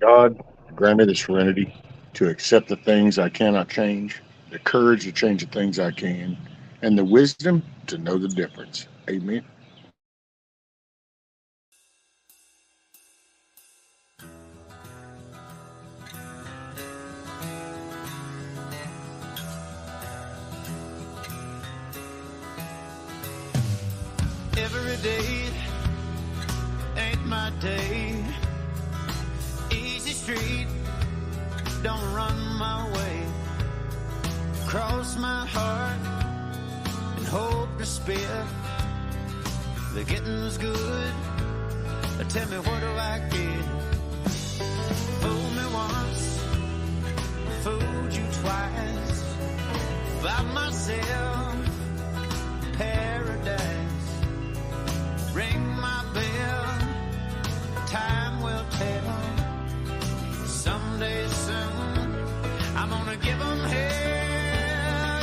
God, grant me the serenity to accept the things I cannot change, the courage to change the things I can, and the wisdom to know the difference. Amen. Every day ain't my day. Easy street, don't run my way. Cross my heart and hope to spare. The getting's good. Tell me, what do I get? Fool me once, fooled you twice. By myself, paradise. Ring my bell, time will tell. Someday soon, I'm gonna give them hell.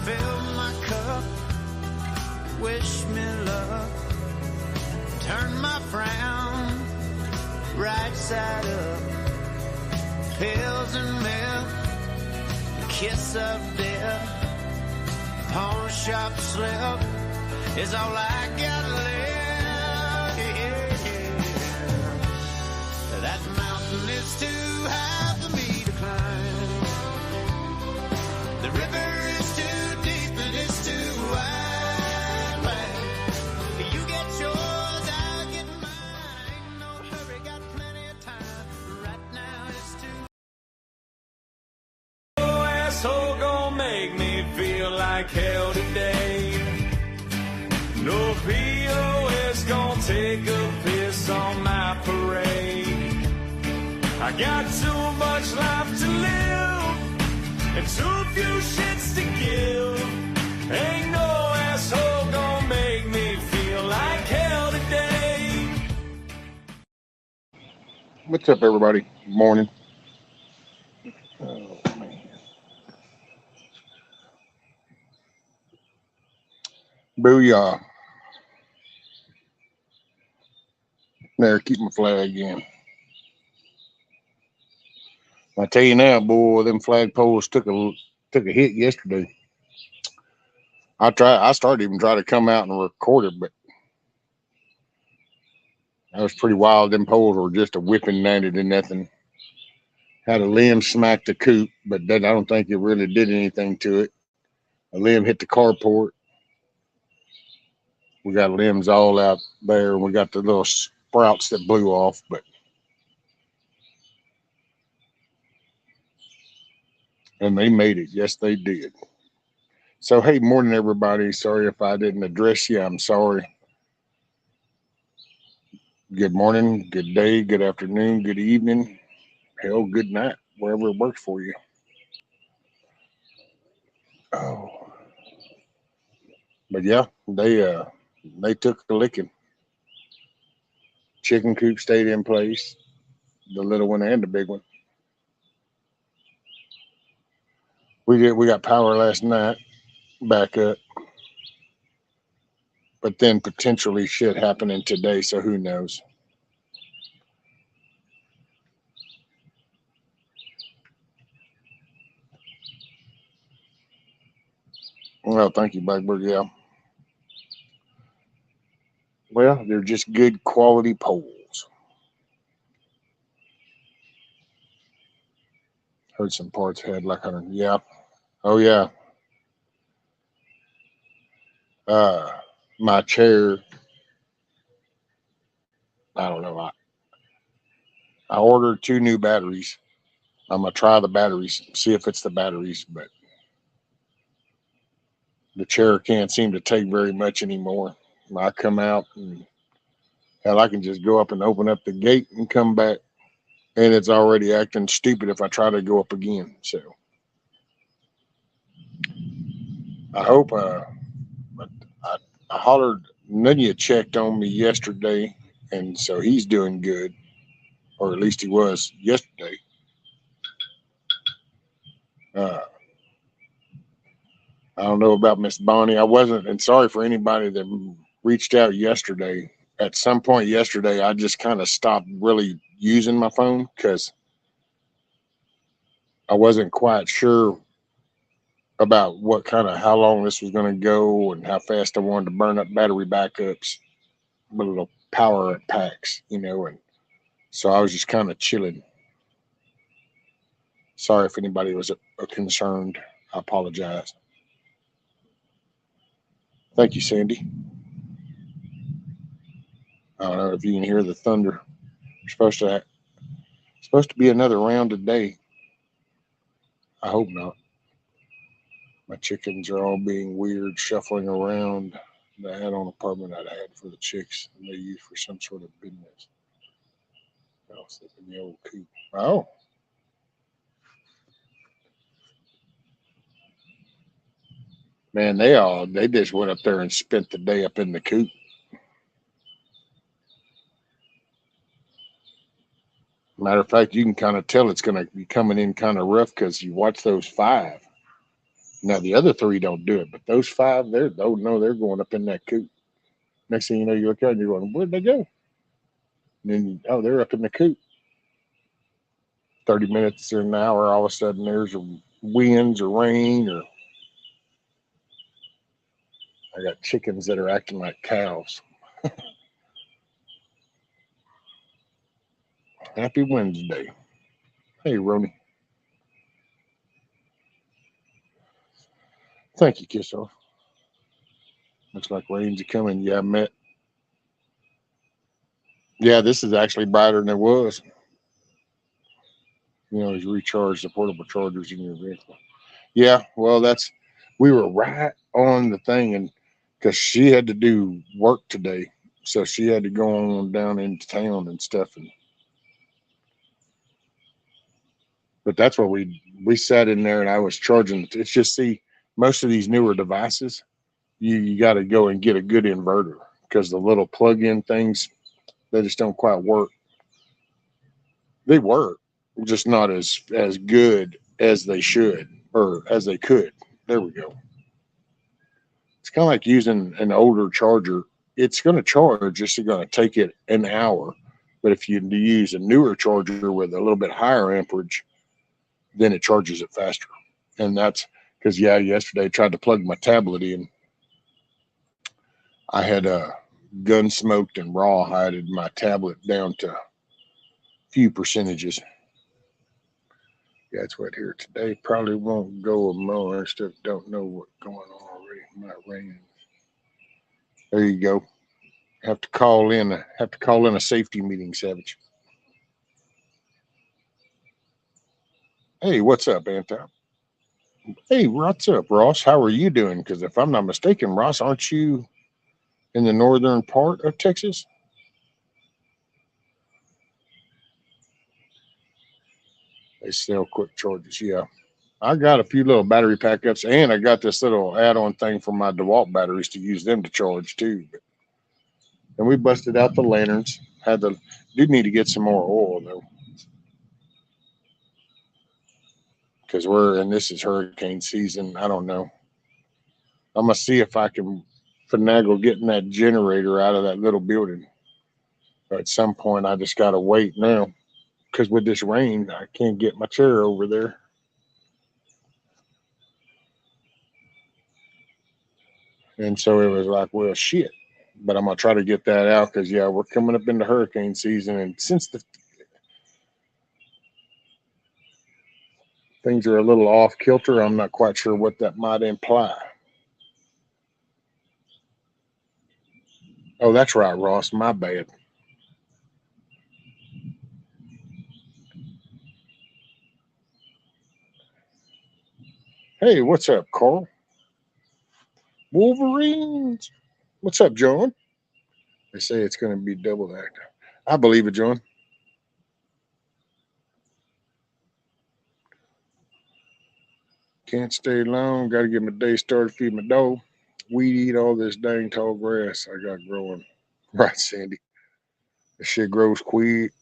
fill my cup, wish me luck, turn my frown right side up, pills and milk, kiss of death, pawn shop slip is all I got left. Yeah. That mountain is too high for me to climb. The river is too deep and it's too wide. You get yours, I'll get mine. Ain't no hurry, got plenty of time. Right now it's too. Oh, asshole gon' make me feel like hell today. No POS gon' take a piss on my parade. I got too much life to live and too few shits to give. Ain't no asshole gon' make me feel like hell today. What's up, everybody? Morning. Oh, man. Booyah. There, keep my flag in. I tell you now, boy, them flagpoles took a hit yesterday. I started even trying to come out and record it, but that was pretty wild. Them poles were just a whipping, landed in nothing. Had a limb smack the coop, but then I don't think it really did anything to it. A limb hit the carport. We got limbs all out there, and we got the little sprouts that blew off, and they made it. Yes, they did. So, hey, morning, everybody. Sorry if I didn't address you. I'm sorry. Good morning, good day, good afternoon, good evening. Hell, good night, wherever it works for you. Oh, but yeah, they took a licking. Chicken coop stayed in place, the little one and the big one. We got power last night, back up, but then potentially shit happening today. So who knows? Well, thank you, Blackbird. Yeah. Well, they're just good quality poles. Heard some parts had like 100. Yeah. Oh yeah. Uh, my chair. I don't know. I ordered 2 new batteries. I'm gonna try the batteries, see if it's the batteries, but the chair can't seem to take very much anymore. I come out and hell, I can just go up and open up the gate and come back, and it's already acting stupid if I try to go up again. So I hope. But I hollered. Nunya checked on me yesterday, and so he's doing good, or at least he was yesterday. Uh, I don't know about Miss Bonnie. I wasn't, and sorry for anybody that reached out yesterday. At some point yesterday, I just kind of stopped really using my phone because I wasn't quite sure about what kind of how long this was going to go and how fast I wanted to burn up battery backups, with little power packs, and so I was just kind of chilling. Sorry if anybody was concerned. I apologize. Thank you, Sandy. I don't know if you can hear the thunder. We're supposed to be another round today. I hope not. My chickens are all being weird, shuffling around the add-on apartment I'd had for the chicks, and they use for some sort of business. I was thinking the old coop. Oh, man, they just went up there and spent the day up in the coop. Matter of fact, you can kind of tell it's going to be coming in kind of rough because you watch those 5. Now the other three don't do it, but those five, they're oh no, they're going up in that coop. Next thing you know, you look out and you're going, where'd they go? And then oh, they're up in the coop. 30 minutes or an hour, all of a sudden there's winds or rain, or I got chickens that are acting like cows. Happy Wednesday. Hey, Roni. Thank you, Kiss Off. Looks like rain's coming. Yeah, Matt. Yeah, this is actually brighter than it was. You know, you recharge the portable chargers in your vehicle. Yeah, well, we were right on the thing, and because she had to do work today, so she had to go on down into town and stuff. And but that's what we sat in there, and I was charging. It's just see, most of these newer devices, you got to go and get a good inverter because the little plug-in things, they just don't quite work. They work, just not as good as they should or as they could. There we go. It's kind of like using an older charger. It's going to charge, it's going to take it an hour. But if you use a newer charger with a little bit higher amperage, then it charges it faster. And that's because, yeah, yesterday I tried to plug my tablet in. I had gun smoked and rawhided my tablet down to a few percentages. Yeah, it's wet here today. Probably won't go a mower and stuff. Don't know what's going on already. Might rain. There you go. Have to call in a safety meeting, Savage. Hey, what's up, Anti? Hey, what's up, Ross? How are you doing? Because if I'm not mistaken, Ross, aren't you in the northern part of Texas? They sell quick chargers. Yeah, I got a few little battery backups, and I got this little add-on thing for my DeWalt batteries to use them to charge too. And we busted out the lanterns. Do need to get some more oil though, because this is hurricane season. I don't know. I'm gonna see if I can finagle getting that generator out of that little building. But at some point, I just gotta wait now because with this rain, I can't get my chair over there. And so it was like, well, shit. But I'm gonna try to get that out because yeah, we're coming up into hurricane season, and since the things are a little off kilter, I'm not quite sure what that might imply. Oh, that's right, Ross. My bad. Hey, what's up, Carl? Wolverines. What's up, John? They say it's going to be double active. I believe it, John. Can't stay long. Got to get my day started. Feed my dog. Weed eat all this dang tall grass I got growing. Right, Sandy. The shit grows quick.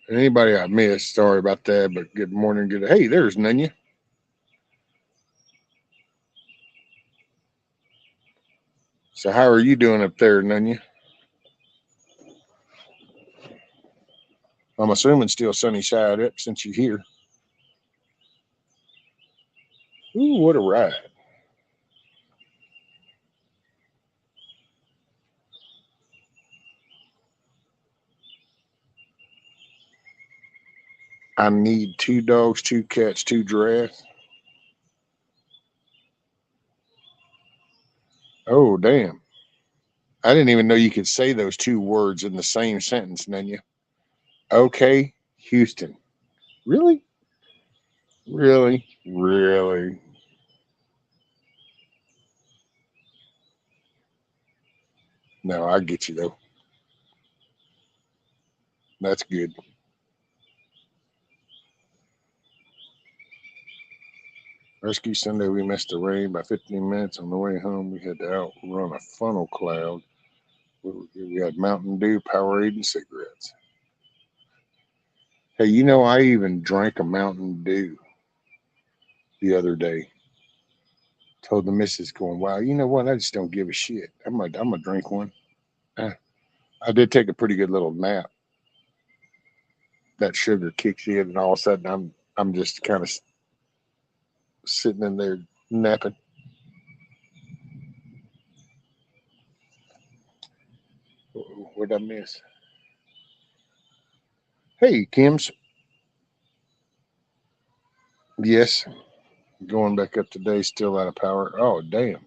Anybody I missed, sorry about that. But good morning. Good. Hey, there's Nunya. So how are you doing up there, Nunya? I'm assuming still sunny side up since you're here. Ooh, what a ride. I need 2 dogs, 2 cats, 2 giraffes. Oh, damn. I didn't even know you could say those 2 words in the same sentence, Nunya. Okay, Houston. Really? Really? Really? No, I get you though. That's good. Rescue Sunday, we missed the rain by 15 minutes. On the way home, we had to outrun a funnel cloud. We had Mountain Dew, Powerade, and cigarettes. Hey, you know, I even drank a Mountain Dew the other day. Told the missus, going, "Wow, you know what? I just don't give a shit. I'm gonna drink one." Uh, I did take a pretty good little nap. That sugar kicks in, and all of a sudden, I'm just kind of sitting in there napping. What'd I miss? Hey, Kim's. Yes, going back up today, still out of power. Oh, damn.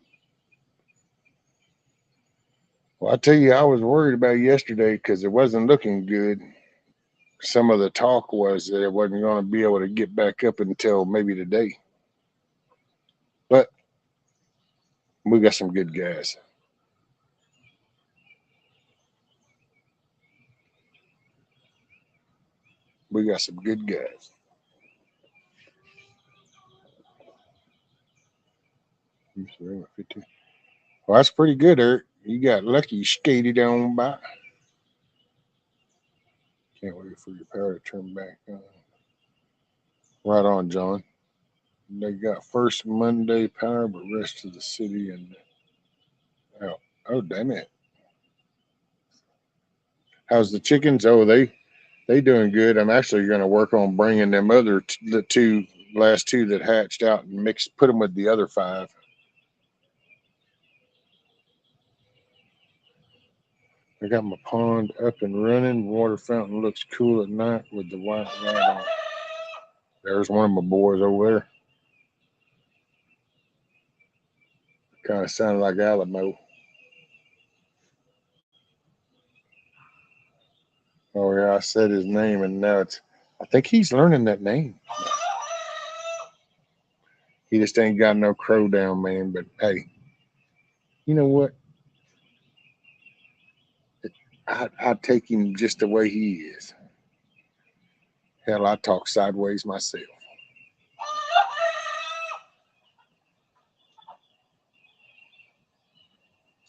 Well, I tell you, I was worried about yesterday because it wasn't looking good. Some of the talk was that it wasn't going to be able to get back up until maybe today. But we got some good guys. We got some good guys. Well, that's pretty good, Eric. You got lucky you skated on by. Can't wait for your power to turn back on. Right on, John. They got first Monday power, but rest of the city and oh, oh damn it. How's the chickens? Oh, they doing good. I'm actually going to work on bringing them the two last two that hatched out and put them with the other five. I got my pond up and running. Water fountain looks cool at night with the white light on. There's one of my boys over there. Kind of sounded like Alamo. Oh yeah, I said his name, and now I think he's learning that name. He just ain't got no crow down, man. But hey, you know what? I take him just the way he is. Hell, I talk sideways myself.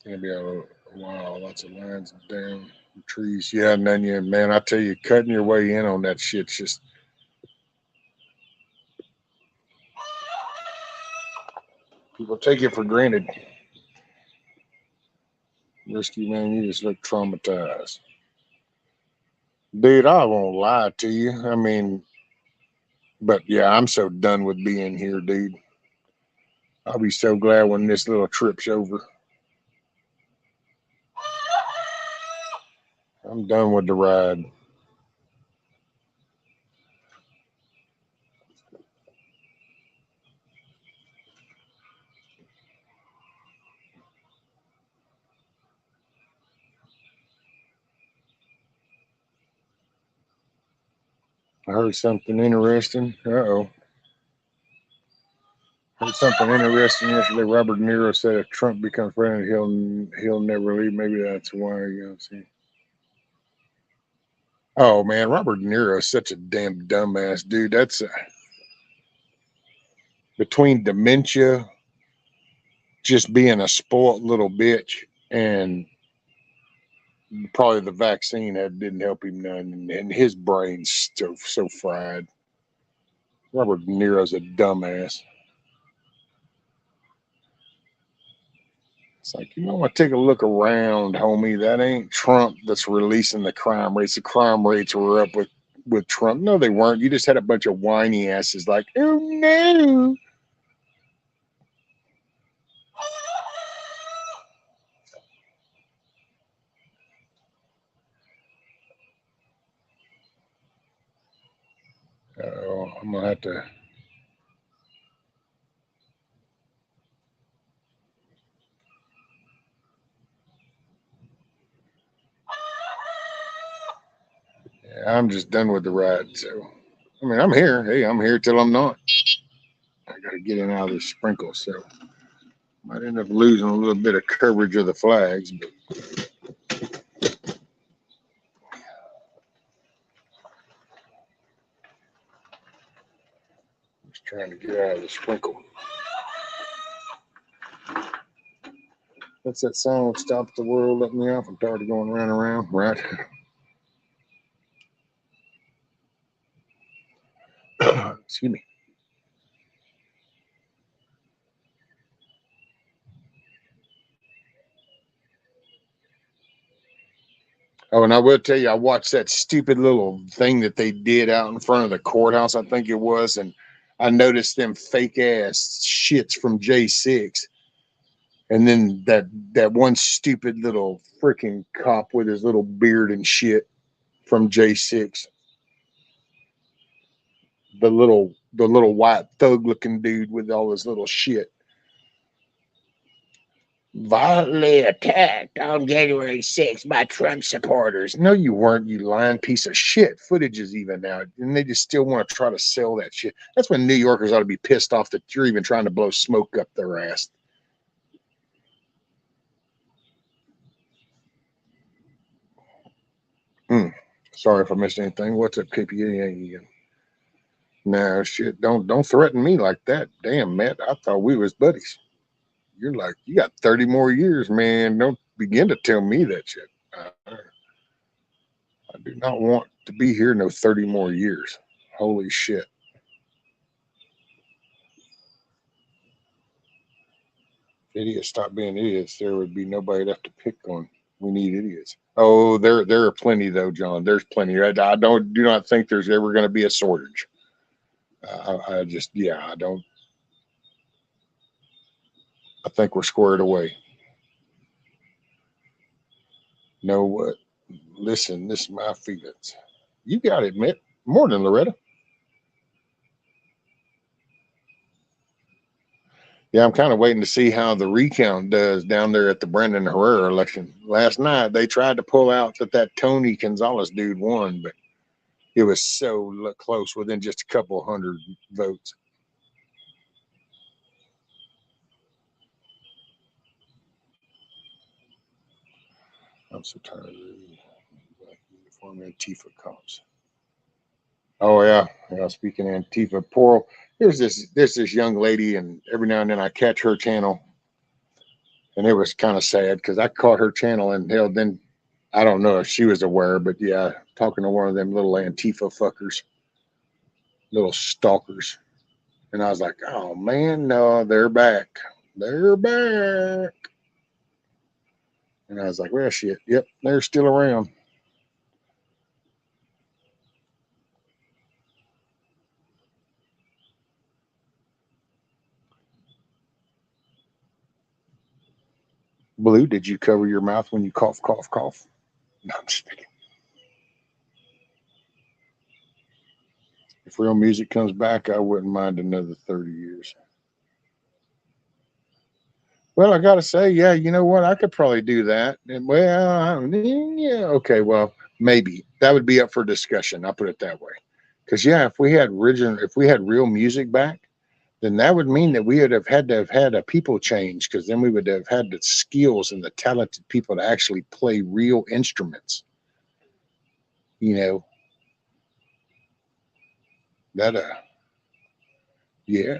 Gonna be a wow, lots of lines down trees. Yeah, and then you, man, I tell you, cutting your way in on that shit's just people take it for granted. Risky man, you just look traumatized. Dude, I won't lie to you. I mean, but yeah, I'm so done with being here, dude. I'll be so glad when this little trip's over. I'm done with the ride. I heard something interesting. Uh-oh. Heard something interesting yesterday. Robert De Niro said if Trump becomes president, he'll never leave. Maybe that's why, you know. See. Oh man, Robert De Niro is such a damn dumbass, dude. That's between dementia, just being a spoiled little bitch, and probably the vaccine that didn't help him none, and his brain's so fried. Robert De Niro's a dumbass. It's like, you know what? Take a look around, homie. That ain't Trump that's releasing the crime rates. The crime rates were up with Trump. No, they weren't. You just had a bunch of whiny asses like, oh no. Oh, I'm gonna have to. Yeah, I'm just done with the ride. So, I mean, I'm here. Hey, I'm here till I'm not. I got to get in out of this sprinkle. So, might end up losing a little bit of coverage of the flags, but just trying to get out of the sprinkle. What's that song? Stop the world, let me off. I'm tired of going round and round. Right. Excuse me. Oh, and I will tell you, I watched that stupid little thing that they did out in front of the courthouse, I think it was, and I noticed them fake ass shits from J6. And then that one stupid little freaking cop with his little beard and shit from J6. The little white thug looking dude with all his little shit. Violently attacked on January 6th by Trump supporters. No, you weren't, you lying piece of shit. Footage is even out, and they just still want to try to sell that shit. That's when New Yorkers ought to be pissed off that you're even trying to blow smoke up their ass. Sorry if I missed anything. What's up, KPA? No shit. Don't threaten me like that. Damn, Matt. I thought we was buddies. You're like, you got 30 more years, man. Don't begin to tell me that shit. I do not want to be here no 30 more years. Holy shit. If idiots stop being idiots, there would be nobody left to pick on. We need idiots. Oh, there are plenty though, John. There's plenty. I do not think there's ever going to be a shortage. I don't. I think we're squared away. Know what? Listen, this is my feelings. You got to admit, more than Loretta. Yeah, I'm kind of waiting to see how the recount does down there at the Brandon Herrera election. Last night, they tried to pull out that Tony Gonzalez dude won, but it was so close, within just a couple hundred votes. I'm so tired of black uniform Antifa cops. Oh yeah. Speaking of Antifa, there's this young lady, and every now and then I catch her channel, and it was kind of sad because I caught her channel, and hell, then I don't know if she was aware, but yeah, talking to one of them little Antifa fuckers, little stalkers, and I was like, oh man, no, they're back, they're back, and I was like, well, shit, yep, they're still around. Blue, did you cover your mouth when you cough, cough, cough? No, I'm just kidding. If real music comes back, I wouldn't mind another 30 years. Well, I got to say, yeah, you know what? I could probably do that. And, well, yeah, okay, well, maybe that would be up for discussion. I'll put it that way. Because yeah, if we had real music back, then that would mean that we would have had to have had a people change. Because then we would have had the skills and the talented people to actually play real instruments. You know, that yeah.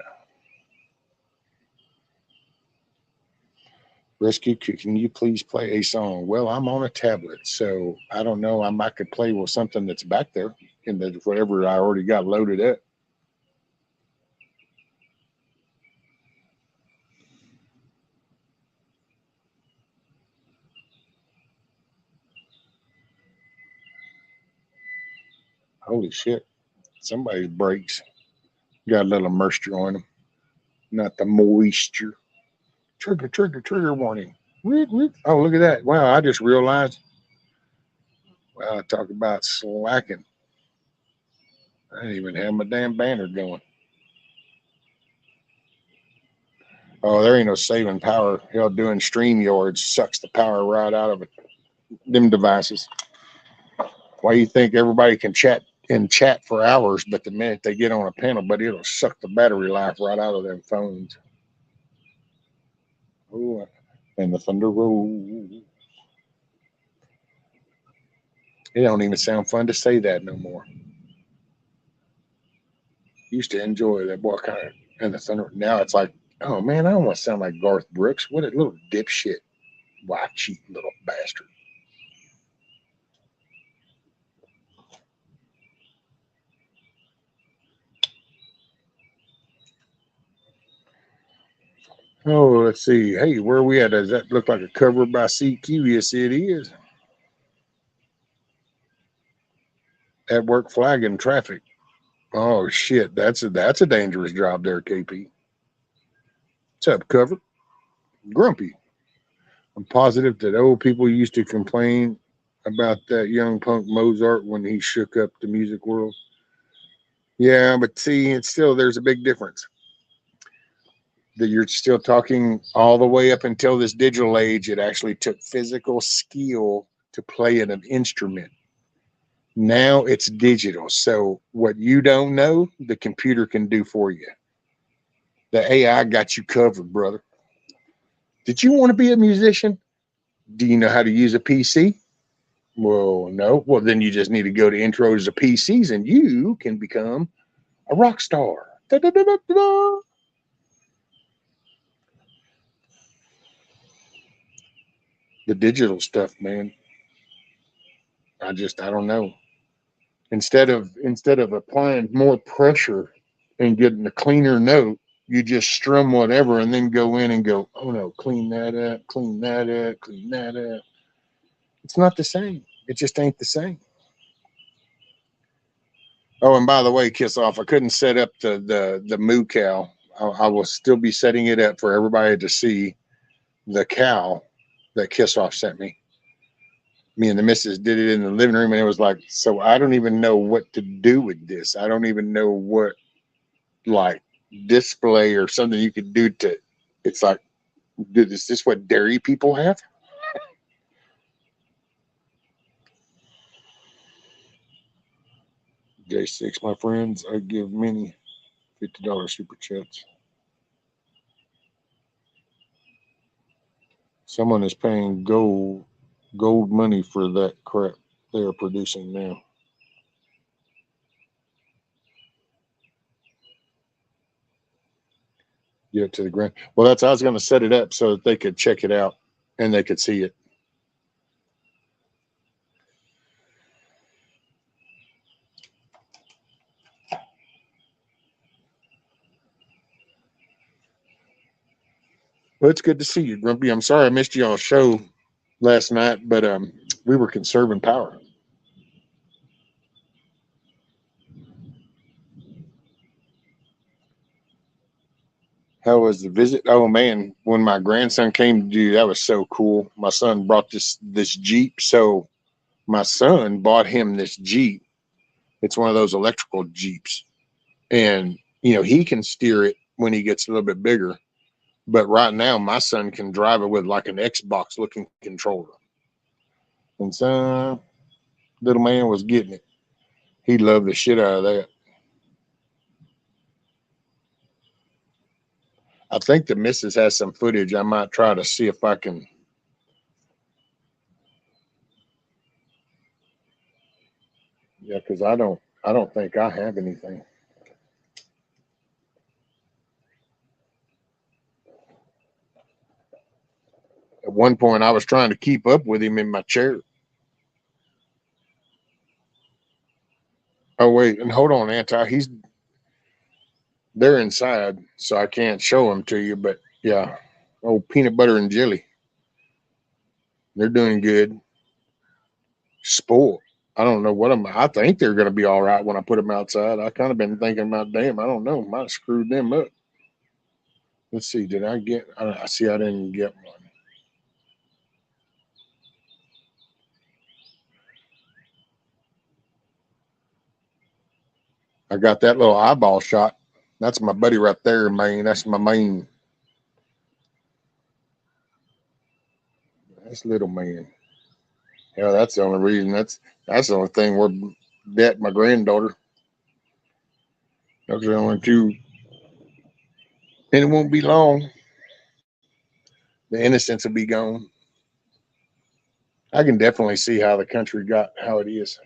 Rescue, can you please play a song? Well, I'm on a tablet, so I don't know. I could play with something that's back there in the whatever I already got loaded up. Holy shit. Somebody's brakes got a little moisture on them. Not the moisture. Trigger warning. Oh, look at that. Wow, I just realized. Wow, talk about slacking. I didn't even have my damn banner going. Oh, there ain't no saving power. Hell, doing StreamYard sucks the power right out of it. Them devices. Why you think everybody can chat for hours, but the minute they get on a panel, but it'll suck the battery life right out of them phones. Oh, and the thunder rolls. It don't even sound fun to say that no more. Used to enjoy that boy kind of and the thunder. Now it's like, oh man, I don't want to sound like Garth Brooks. What a little dipshit, wife cheating little bastard. Oh, let's see. Hey, where are we at? Does that look like a cover by CQ? Yes, it is. At work flagging traffic. Oh shit, that's a dangerous job there, KP. What's up, cover? Grumpy. I'm positive that old people used to complain about that young punk Mozart when he shook up the music world. Yeah, but see, it's still there's a big difference. That you're still talking all the way up until this digital age. It actually took physical skill to play an instrument. Now it's digital. So what you don't know, the computer can do for you. The AI got you covered, brother. Did you want to be a musician? Do you know how to use a PC? Well, no. Well, then you just need to go to intros to PCs and you can become a rock star. Da-da-da-da-da. The digital stuff, man. I don't know. Instead of applying more pressure and getting a cleaner note, you just strum whatever and then go in and go, oh no, clean that up, clean that up, clean that up. It's not the same. It just ain't the same. Oh, and by the way, Kiss Off, I couldn't set up the moo cow. I will still be setting it up for everybody to see the cow that Kiss Off sent me. Me and the missus did it in the living room, and it was like, so I don't even know what to do with this. I don't even know what like display or something you could do to. It's like, dude, is this what dairy people have? J6, my friends, I give many $50 super chats. Someone is paying gold money for that crap they are producing now. Get it to the ground. Well, I was going to set it up so that they could check it out and they could see it. Well, it's good to see you, Grumpy. I'm sorry I missed y'all's show last night, but we were conserving power. How was the visit? Oh man, when my grandson came to do that was so cool. My son brought this Jeep, so my son bought him this Jeep. It's one of those electrical Jeeps, and he can steer it when he gets a little bit bigger. But right now, my son can drive it with like an Xbox looking controller. And son, little man was getting it. He loved the shit out of that. I think the missus has some footage. I might try to see if I can. Yeah, because I don't think I have anything. At one point, I was trying to keep up with him in my chair. Oh wait, and hold on, Anti. They're inside, so I can't show them to you. But yeah, oh, peanut butter and jelly. They're doing good. Spoiled. I don't know what I'm. I think they're going to be all right when I put them outside. I kind of been thinking about, damn, I don't know, might have screwed them up. Let's see. Did I get? I see. I didn't get one. I got that little eyeball shot. That's my buddy right there, man. That's my main. That's little man. Yeah, that's the only reason. That's the only thing we're bet my granddaughter. Those are the only two, and it won't be long. The innocence will be gone. I can definitely see how the country got how it is.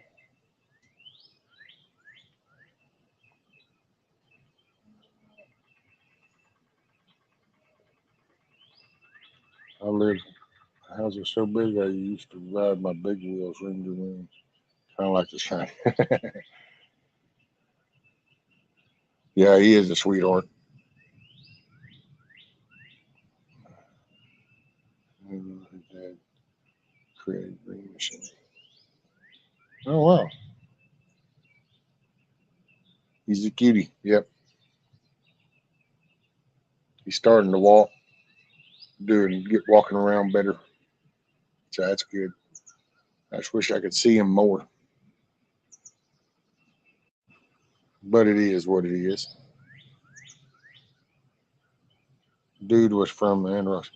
I live. The house is so big. I used to ride my big wheels ring to ring. Kind of like the shine. Yeah, he is a sweetheart. cutie. Yep. He's starting to walk, get walking around better. So that's good. I just wish I could see him more. But it is what it is. Dude was from Ross.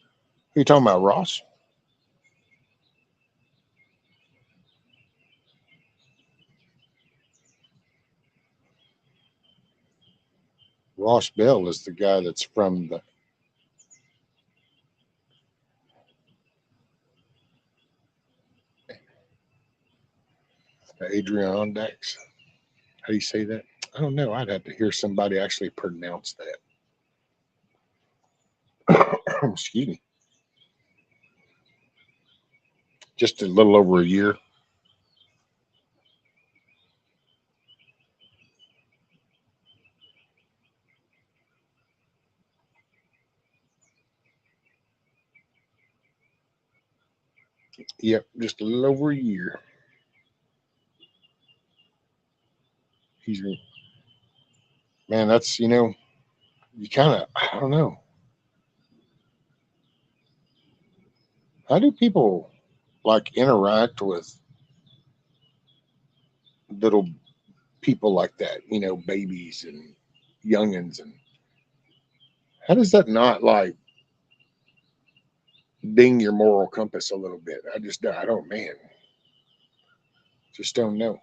Who you talking about, Ross? Ross Bell is the guy that's from the Adirondacks. How do you say that? I don't know. I'd have to hear somebody actually pronounce that. Excuse me. Just a little over a year. Yep, just a little over a year. He's man, that's you kind of I don't know. How do people like interact with little people like that? Babies and youngins, and how does that not like ding your moral compass a little bit? I don't, man, just don't know.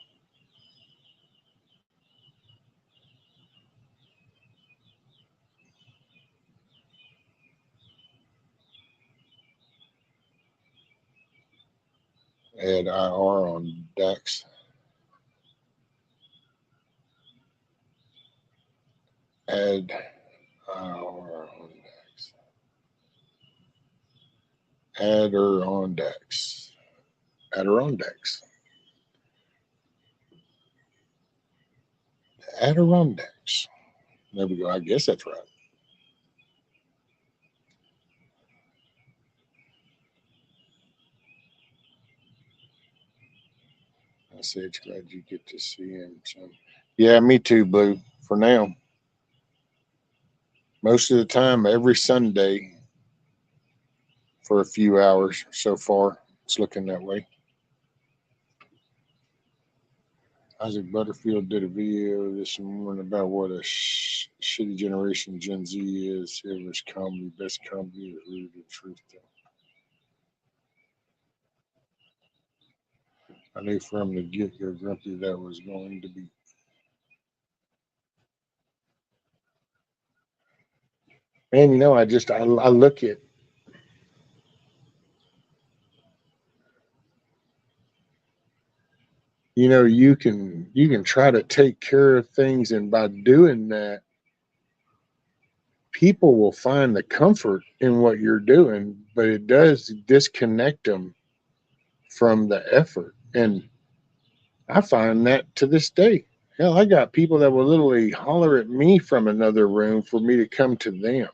Add IR on Dax. Add IR on Dax. Add her on Dax. Add her on Dax. Add her on Dax. There we go. I guess that's right. I say it's glad you get to see him. So, yeah, me too, Blue. For now, most of the time, every Sunday for a few hours so far, it's looking that way. Isaac Butterfield did a video this morning about what a shitty generation Gen Z is. It was comedy, best comedy is rooted in truth. I knew from the get-go, Grumpy, that was going to be. Man, I look at you can try to take care of things, and by doing that, people will find the comfort in what you're doing, but it does disconnect them from the effort. And I find that to this day. Hell, I got people that will literally holler at me from another room for me to come to them,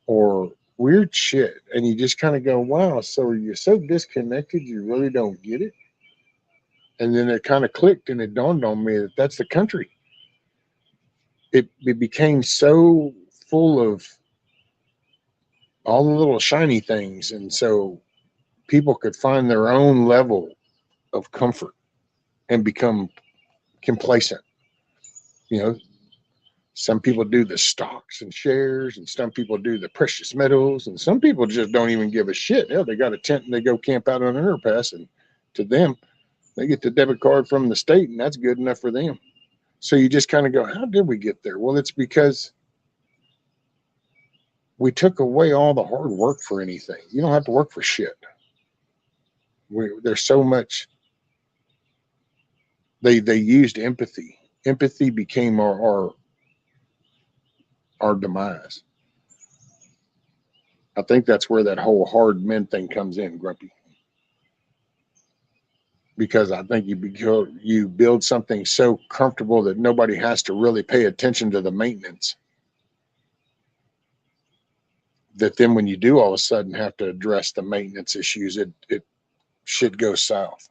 or weird shit. And you just kind of go, wow, so you're so disconnected, you really don't get it. And then it kind of clicked and it dawned on me that that's the country. It became so full of all the little shiny things. And so people could find their own level of comfort and become complacent. You know, some people do the stocks and shares, and some people do the precious metals, and some people just don't even give a shit. Hell, they got a tent and they go camp out on an underpass, and to them, they get the debit card from the state, and that's good enough for them. So you just kind of go, how did we get there? Well, it's because we took away all the hard work for anything. You don't have to work for shit. There's so much. They used empathy. Empathy became our demise. I think that's where that whole hard men thing comes in, Grumpy. Because I think you build something so comfortable that nobody has to really pay attention to the maintenance. That then when you do all of a sudden have to address the maintenance issues, it shit goes south.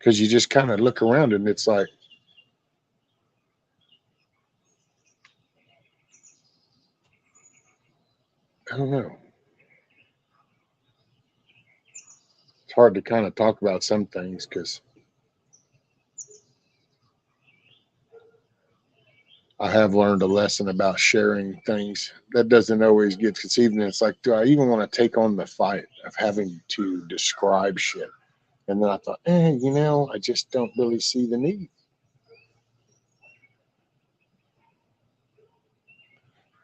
because you just kind of look around and it's like, I don't know. It's hard to kind of talk about some things because I have learned a lesson about sharing things. That doesn't always get conceived. And it's like, do I even want to take on the fight of having to describe shit? And then I thought, I just don't really see the need.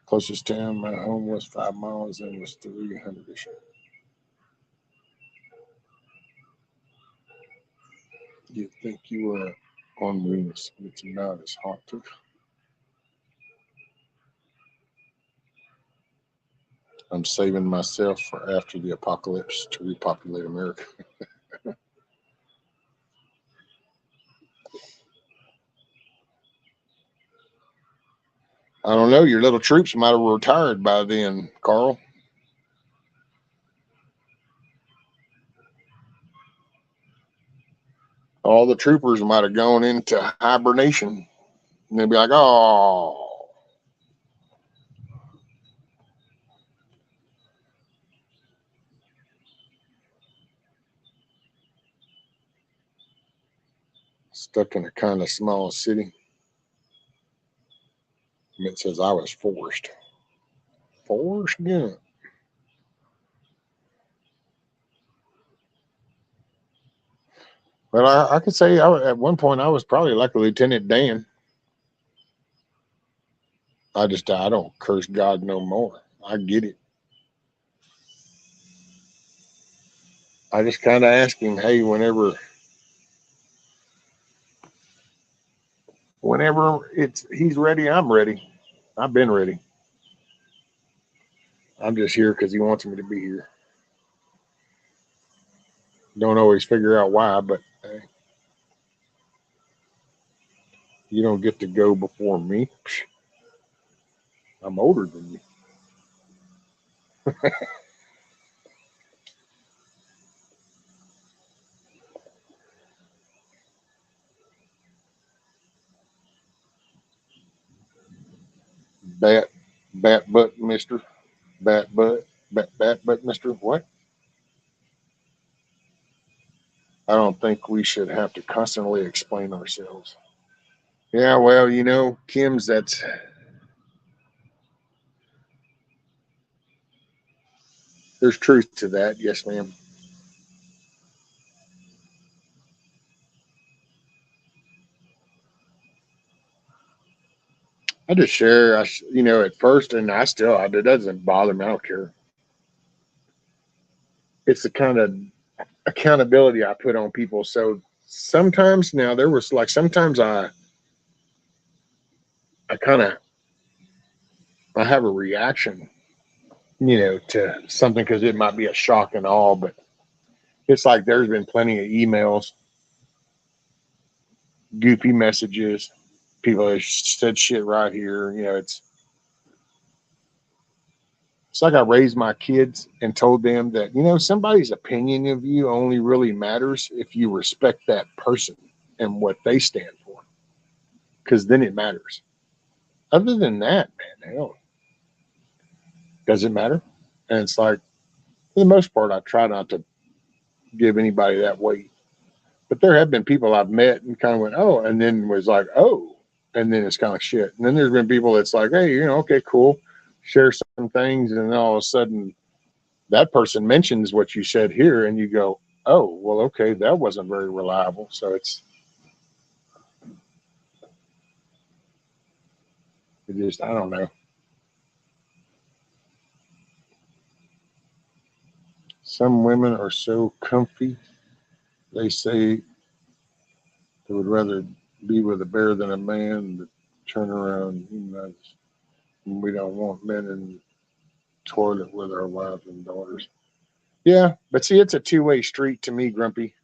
Closest town, my home was 5 miles and was 300-ish. You'd think you were on Venus. It's not as hot too. I'm saving myself for after the apocalypse to repopulate America. I don't know. Your little troops might have retired by then, Carl. All the troopers might have gone into hibernation. And they'd be like, oh. Stuck in a kind of small city. And it says I was forced. Forrest Gump. Well, I could say at one point I was probably like a Lieutenant Dan. I don't curse God no more. I get it. I just kind of ask him, hey, whenever he's ready, I'm ready. I've been ready. I'm just here because he wants me to be here. Don't always figure out why, but hey, you don't get to go before me. Psh, I'm older than you. Bat, bat butt, mister. Bat butt, bat butt, mister. What? I don't think we should have to constantly explain ourselves. Yeah, well, Kim's, there's truth to that. Yes, ma'am. I just share, at first, and it doesn't bother me. I don't care. It's the kind of accountability I put on people. So sometimes now there was like, sometimes I kind of, I have a reaction, to something because it might be a shock and all, but it's like there's been plenty of emails, goofy messages, people have said shit right here. It's like I raised my kids and told them that, somebody's opinion of you only really matters if you respect that person and what they stand for, because then it matters. Other than that, man, hell, does it matter? And it's like, for the most part, I try not to give anybody that weight. But there have been people I've met and kind of went, oh, and then was like, oh, and then it's kind of shit. And then there's been people that's like, hey, okay, cool, share some things, and then all of a sudden that person mentions what you said here, and you go, oh, well, okay, that wasn't very reliable. So it just, I don't know. Some women are so comfy, they say they would rather be with a bear than a man, but turn around, we don't want men in the toilet with our wives and daughters. Yeah, but see, it's a two-way street to me, Grumpy.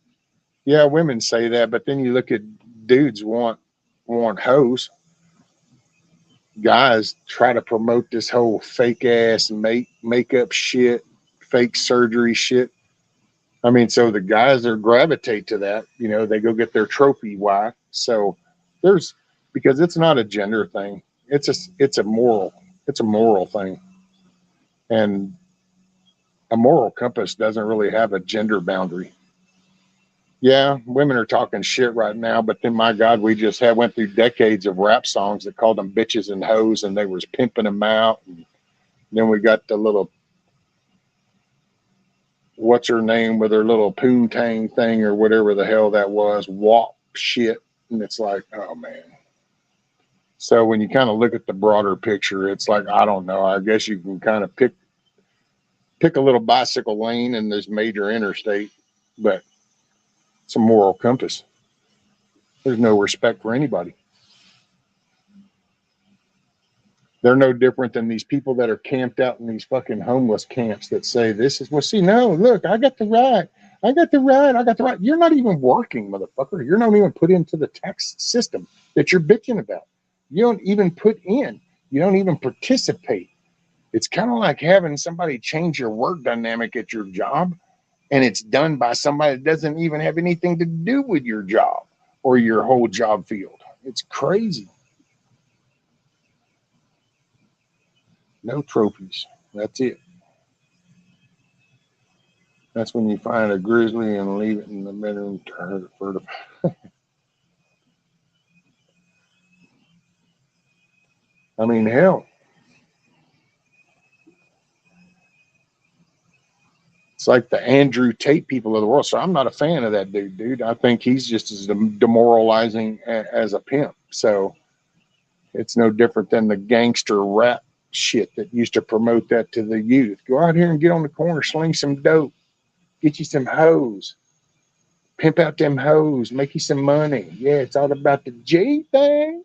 Yeah, women say that, but then you look at dudes want hoes. Guys try to promote this whole fake ass makeup shit, fake surgery shit. I mean, so the guys that gravitate to that, you know, they go get their trophy. Why? So there's because it's not a gender thing. It's a moral thing, and a moral compass doesn't really have a gender boundary. Yeah, women are talking shit right now, but then my God, we just went through decades of rap songs that called them bitches and hoes, and they was pimping them out. And then we got the little what's her name with her little poontang thing or whatever the hell that was, WAP shit, and it's like, oh man. So when you kind of look at the broader picture, it's like I don't know. I guess you can kind of pick a little bicycle lane in this major interstate, but it's a moral compass. There's no respect for anybody. They're no different than these people that are camped out in these fucking homeless camps that say this is, well, see, no, look, I got the right. I got the right. I got the right. You're not even working, motherfucker. You're not even put into the tax system that you're bitching about. You don't even put in. You don't even participate. It's kind of like having somebody change your work dynamic at your job, and it's done by somebody that doesn't even have anything to do with your job or your whole job field. It's crazy. No trophies. That's it. That's when you find a grizzly and leave it in the middle and turn it for the. I mean, hell, it's like the Andrew Tate people of the world. So I'm not a fan of that dude. I think he's just as demoralizing as a pimp. So it's no different than the gangster rap shit that used to promote that to the youth. Go out here and get on the corner, sling some dope, get you some hoes, pimp out them hoes, make you some money. Yeah, it's all about the G thing.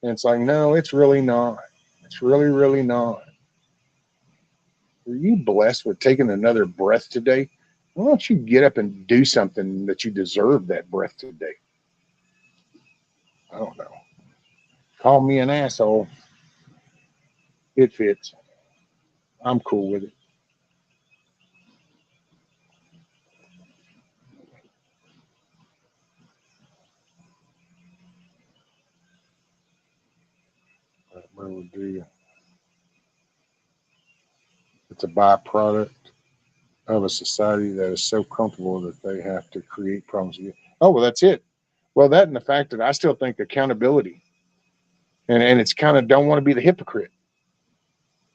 And it's like, no, it's really not. It's really, really not. Were you blessed with taking another breath today? Why don't you get up and do something that you deserve that breath today? I don't know. Call me an asshole. It fits. I'm cool with it. It's a byproduct of a society that is so comfortable that they have to create problems. Oh, well, that's it. Well, that and the fact that I still think accountability, and it's kind of don't want to be the hypocrite.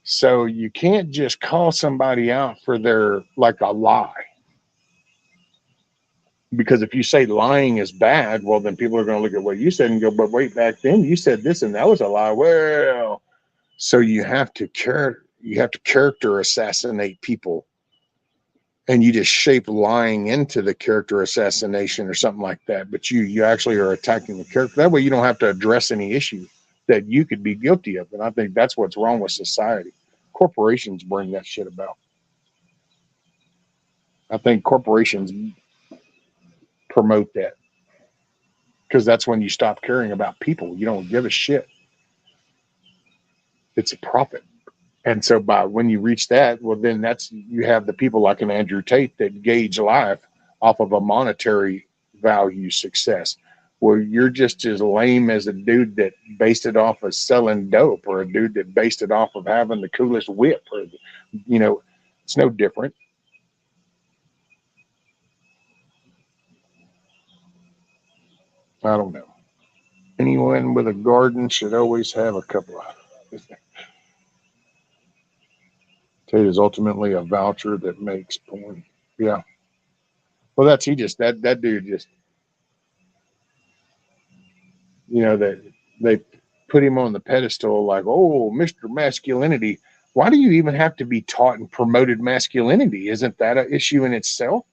So you can't just call somebody out for their like a lie. Because if you say lying is bad, well, then people are going to look at what you said and go, but wait, back then you said this and that was a lie. Well, so you have to character assassinate people, and you just shape lying into the character assassination or something like that. But you actually are attacking the character. That way you don't have to address any issue that you could be guilty of. And I think that's what's wrong with society. Corporations bring that shit about. I think corporations promote that because that's when you stop caring about people. You don't give a shit. It's a profit. And so by when you reach that, well, then that's you have the people like an Andrew Tate that gauge life off of a monetary value success. Well, you're just as lame as a dude that based it off of selling dope or a dude that based it off of having the coolest whip or, you know, it's no different. I don't know. Anyone with a garden should always have a couple of. Tate is ultimately a voucher that makes porn. Yeah. Well, that's he just that dude just that they put him on the pedestal like, oh, Mr. Masculinity. Why do you even have to be taught and promoted masculinity? Isn't that an issue in itself?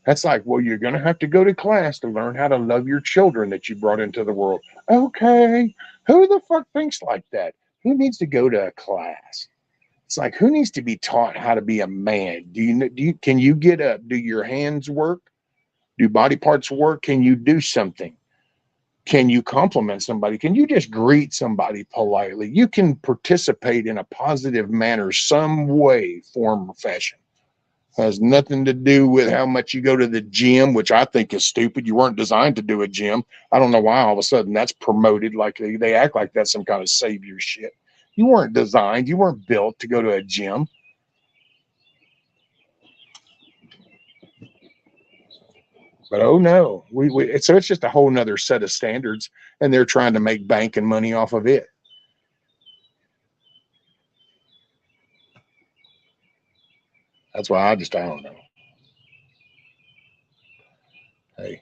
That's like, well, you're going to have to go to class to learn how to love your children that you brought into the world. Okay. Who the fuck thinks like that? Who needs to go to a class? It's like, who needs to be taught how to be a man? Can you get up? Do your hands work? Do body parts work? Can you do something? Can you compliment somebody? Can you just greet somebody politely? You can participate in a positive manner, some way, form, or fashion. Has nothing to do with how much you go to the gym, which I think is stupid. You weren't designed to do a gym. I don't know why all of a sudden that's promoted. Like they act like that's some kind of savior shit. You weren't designed. You weren't built to go to a gym. But oh no, so it's just a whole nother set of standards, and they're trying to make bank and money off of it. That's why I don't know. Hey,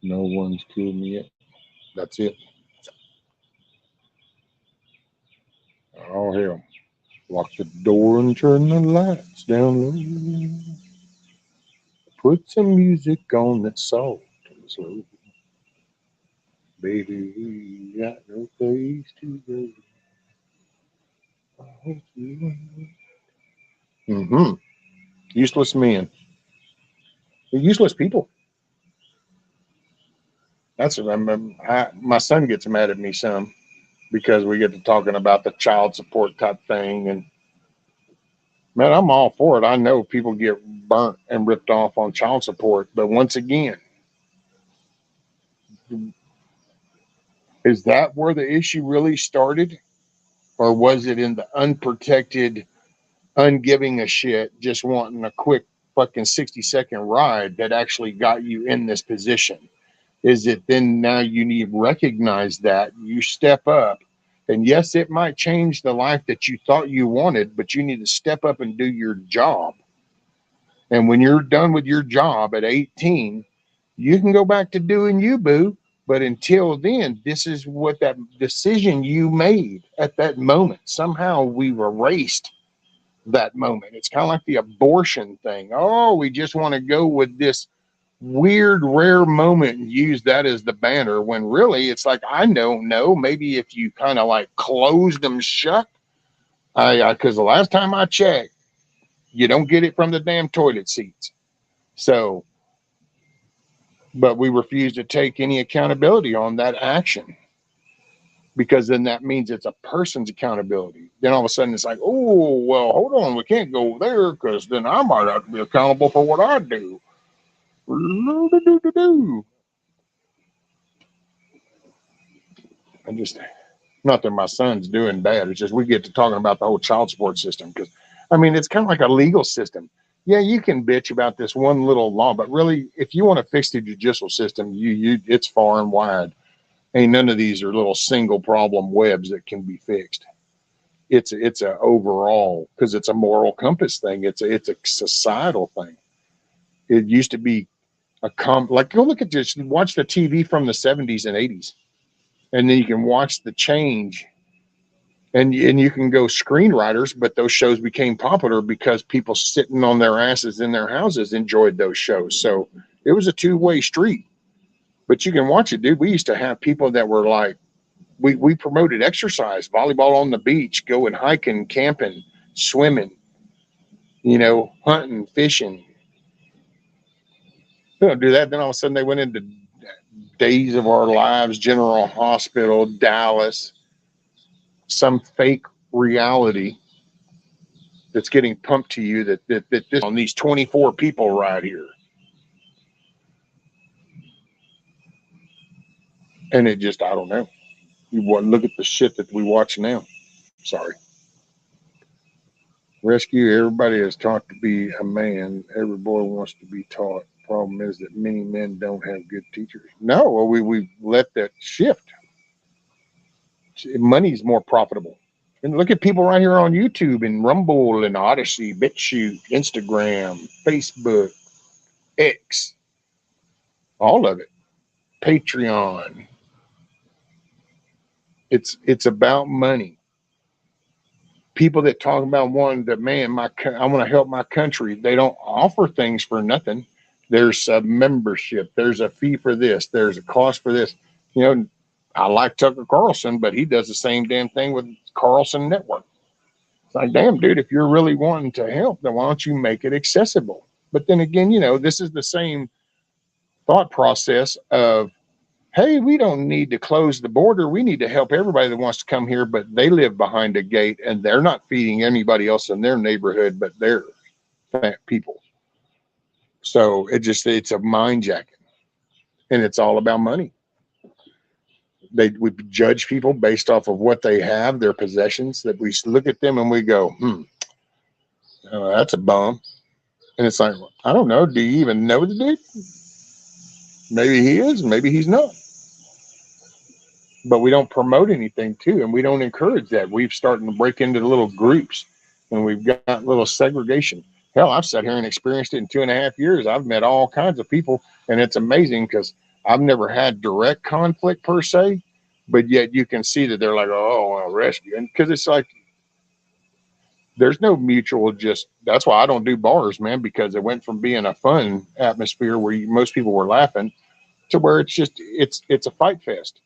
no one's killed me yet. That's it. Oh hell. Lock the door and turn the lights down low. Put some music on that's soft and slow. Baby, we got no place to go. Mm-hmm. Useless men. They're useless people. That's what my son gets mad at me some because we get to talking about the child support type thing. And man, I'm all for it. I know people get burnt and ripped off on child support. But once again, is that where the issue really started? Or was it in the unprotected, ungiving a shit, just wanting a quick fucking 60-second ride that actually got you in this position? Is it then now you need to recognize that you step up, and yes, it might change the life that you thought you wanted, but you need to step up and do your job. And when you're done with your job at 18, you can go back to doing you, boo. But until then, this is what that decision you made at that moment. Somehow we've erased that moment. It's kind of like the abortion thing. Oh, we just want to go with this weird, rare moment and use that as the banner when really it's like, I don't know. Maybe if you kind of like closed them shut, because the last time I checked, you don't get it from the damn toilet seats. So, but we refuse to take any accountability on that action because then that means it's a person's accountability. Then all of a sudden it's like, oh, well, hold on, we can't go there because then I might have to be accountable for what I do. I just, not that my son's doing bad. It's just we get to talking about the whole child support system because, I mean, it's kind of like a legal system. Yeah, you can bitch about this one little law, but really, if you want to fix the judicial system, it's far and wide. Ain't none of these are little single problem webs that can be fixed. It's a overall because it's a moral compass thing. It's a societal thing. It used to be like go look at this, watch the TV from the 70s and 80s, and then you can watch the change. And you can go screenwriters, but those shows became popular because people sitting on their asses in their houses enjoyed those shows. So it was a two-way street. But you can watch it, dude. We used to have people that were like, we promoted exercise, volleyball on the beach, going hiking, camping, swimming, hunting, fishing. They don't do that. Then all of a sudden they went into Days of Our Lives, General Hospital, Dallas, some fake reality that's getting pumped to you that this on these 24 people right here. And it just, I don't know. You look at the shit that we watch now. Sorry. Rescue, everybody is taught to be a man. Every boy wants to be taught. Problem is that many men don't have good teachers. No, well, we let that shift. Money's more profitable. And look at people right here on YouTube and Rumble and Odyssey, BitChute, Instagram, Facebook, X, all of it. Patreon. It's about money. People that talk about wanting to, man, I want to help my country. They don't offer things for nothing. There's a membership. There's a fee for this. There's a cost for this. I like Tucker Carlson, but he does the same damn thing with Carlson Network. It's like, damn, dude, if you're really wanting to help, then why don't you make it accessible? But then again, this is the same thought process of hey, we don't need to close the border. We need to help everybody that wants to come here, but they live behind a gate and they're not feeding anybody else in their neighborhood but their people. So it's a mind jacket, and it's all about money. We judge people based off of what they have, their possessions. That we look at them and we go, that's a bum. And it's like, I don't know. Do you even know the dude? Maybe he is, maybe he's not. But we don't promote anything too, and we don't encourage that. We've started to break into little groups, and we've got little segregation. Hell, I've sat here and experienced it in 2.5 years. I've met all kinds of people, and it's amazing because I've never had direct conflict per se, but yet you can see that they're like, oh, I'll rescue. And because it's like, there's no mutual that's why I don't do bars, man, because it went from being a fun atmosphere where most people were laughing to where it's a fight fest.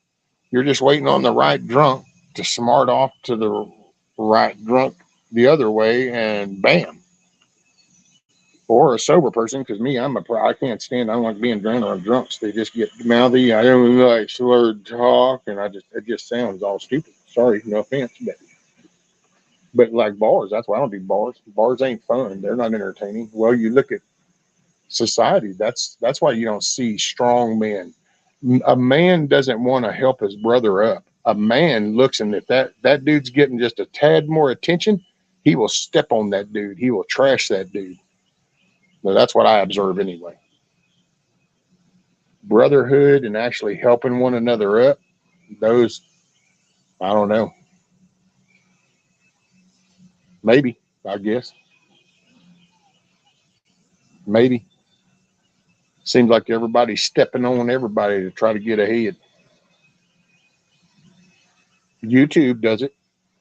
You're just waiting on the right drunk to smart off to the right drunk the other way, and bam. Or a sober person, because me, I can't stand. I don't like being drunk on drunks. They just get mouthy. I don't like slurred talk, and it just sounds all stupid. Sorry, no offense, but like bars, that's why I don't do bars. Bars ain't fun. They're not entertaining. Well, you look at society. That's why you don't see strong men. A man doesn't want to help his brother up. A man looks, and if that dude's getting just a tad more attention, he will step on that dude. He will trash that dude. Well, that's what I observe anyway. Brotherhood and actually helping one another up, those, I don't know. Maybe, I guess. Maybe. Seems like everybody's stepping on everybody to try to get ahead. YouTube does it.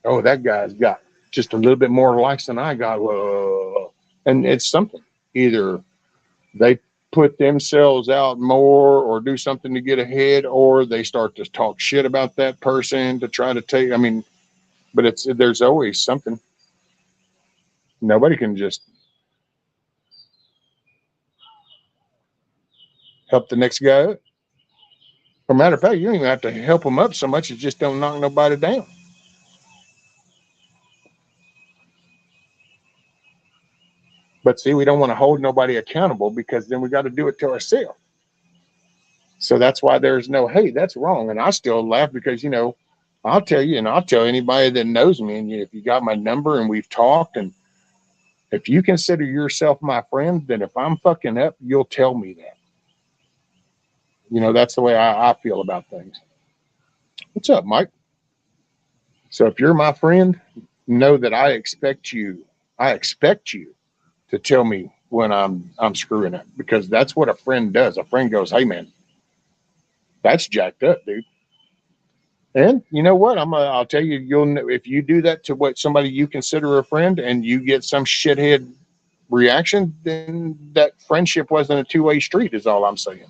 Oh, that guy's got just a little bit more likes than I got. Whoa. And it's something. Either they put themselves out more or do something to get ahead, or they start to talk shit about that person to try to take. I mean, but there's always something. Nobody can just help the next guy up. As a matter of fact, you don't even have to help them up so much as just don't knock nobody down. But see, we don't want to hold nobody accountable because then we got to do it to ourselves. So that's why there's no, hey, that's wrong. And I still laugh because, I'll tell you, and I'll tell anybody that knows me, and if you got my number and we've talked, and if you consider yourself my friend, then if I'm fucking up, you'll tell me that. That's the way I feel about things. What's up, Mike? So if you're my friend, know that I expect you to tell me when I'm screwing up, because that's what a friend does. A friend goes, hey man, that's jacked up, dude. And you know what? I'll tell you, if you do that to what somebody you consider a friend and you get some shithead reaction, then that friendship wasn't a two-way street, is all I'm saying.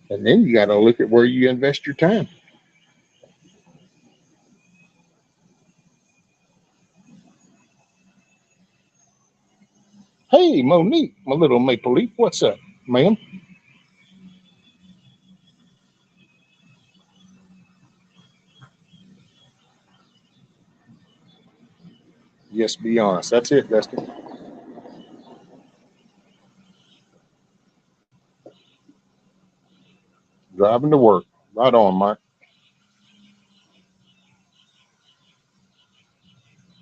And then you got to look at where you invest your time. Hey, Monique, my little maple leaf, what's up, ma'am? Yes, be honest. That's it, Dusty. Driving to work. Right on, Mike.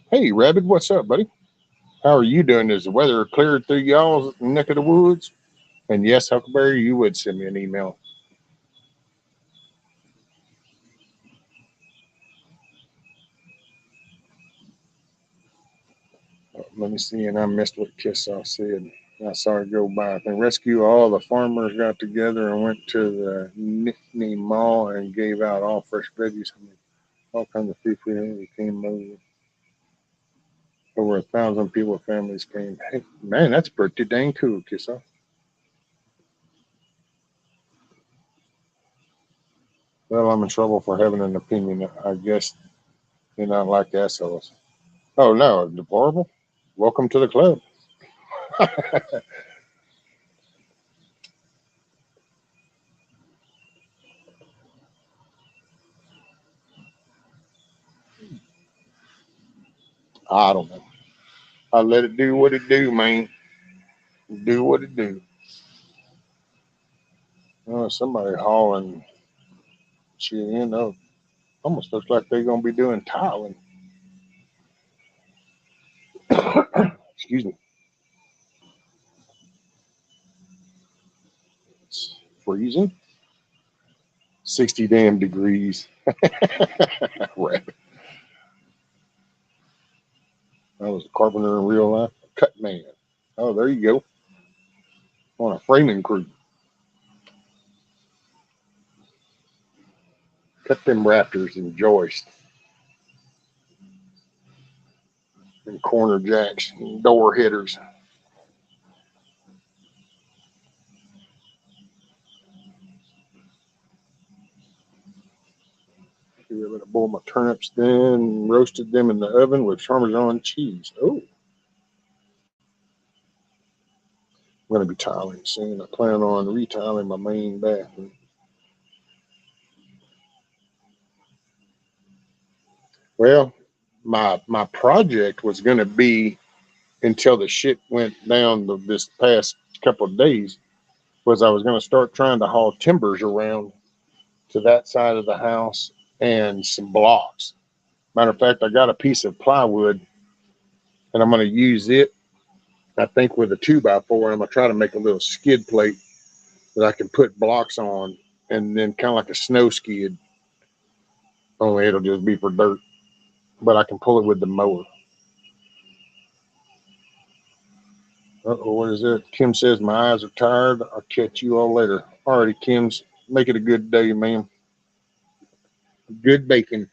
Hey, Rabbit, what's up, buddy? How are you doing? Is the weather cleared through y'all's neck of the woods? And yes, Huckleberry, you would send me an email. Let me see, and I missed what Kissaw said. I saw it go by. They rescue all the farmers got together and went to the Nittany Mall and gave out all fresh veggies. All kinds of people came over. Over 1,000 people, families came. Hey, man, that's pretty dang cool, Kissaw. Well, I'm in trouble for having an opinion. I guess you're not like assholes. Oh, no, deplorable? Welcome to the club. I don't know. I let it do what it do, man. Do what it do. Oh, somebody hauling shit in. Oh, almost looks like they're gonna be doing tiling. Excuse me. It's freezing. 60 damn degrees. Rap. I was a carpenter in real life. Cut man. Oh, there you go. On a framing crew. Cut them raptors and joist and corner jacks and door hitters. I'm going to boil my turnips then, roasted them in the oven with Parmesan cheese. Oh, I'm going to be tiling soon. I plan on retiling my main bathroom. Well, my project was going to be until the shit went down this past couple of days was I was going to start trying to haul timbers around to that side of the house and some blocks. Matter of fact, I got a piece of plywood and I'm going to use it, I think, with a 2x4. I'm going to try to make a little skid plate that I can put blocks on and then kind of like a snow skid, only it'll just be for dirt, but I can pull it with the mower. Uh-oh, what is it? Kim says my eyes are tired. I'll catch you all later. Alrighty, Kim's. Make it a good day, man. Good bacon.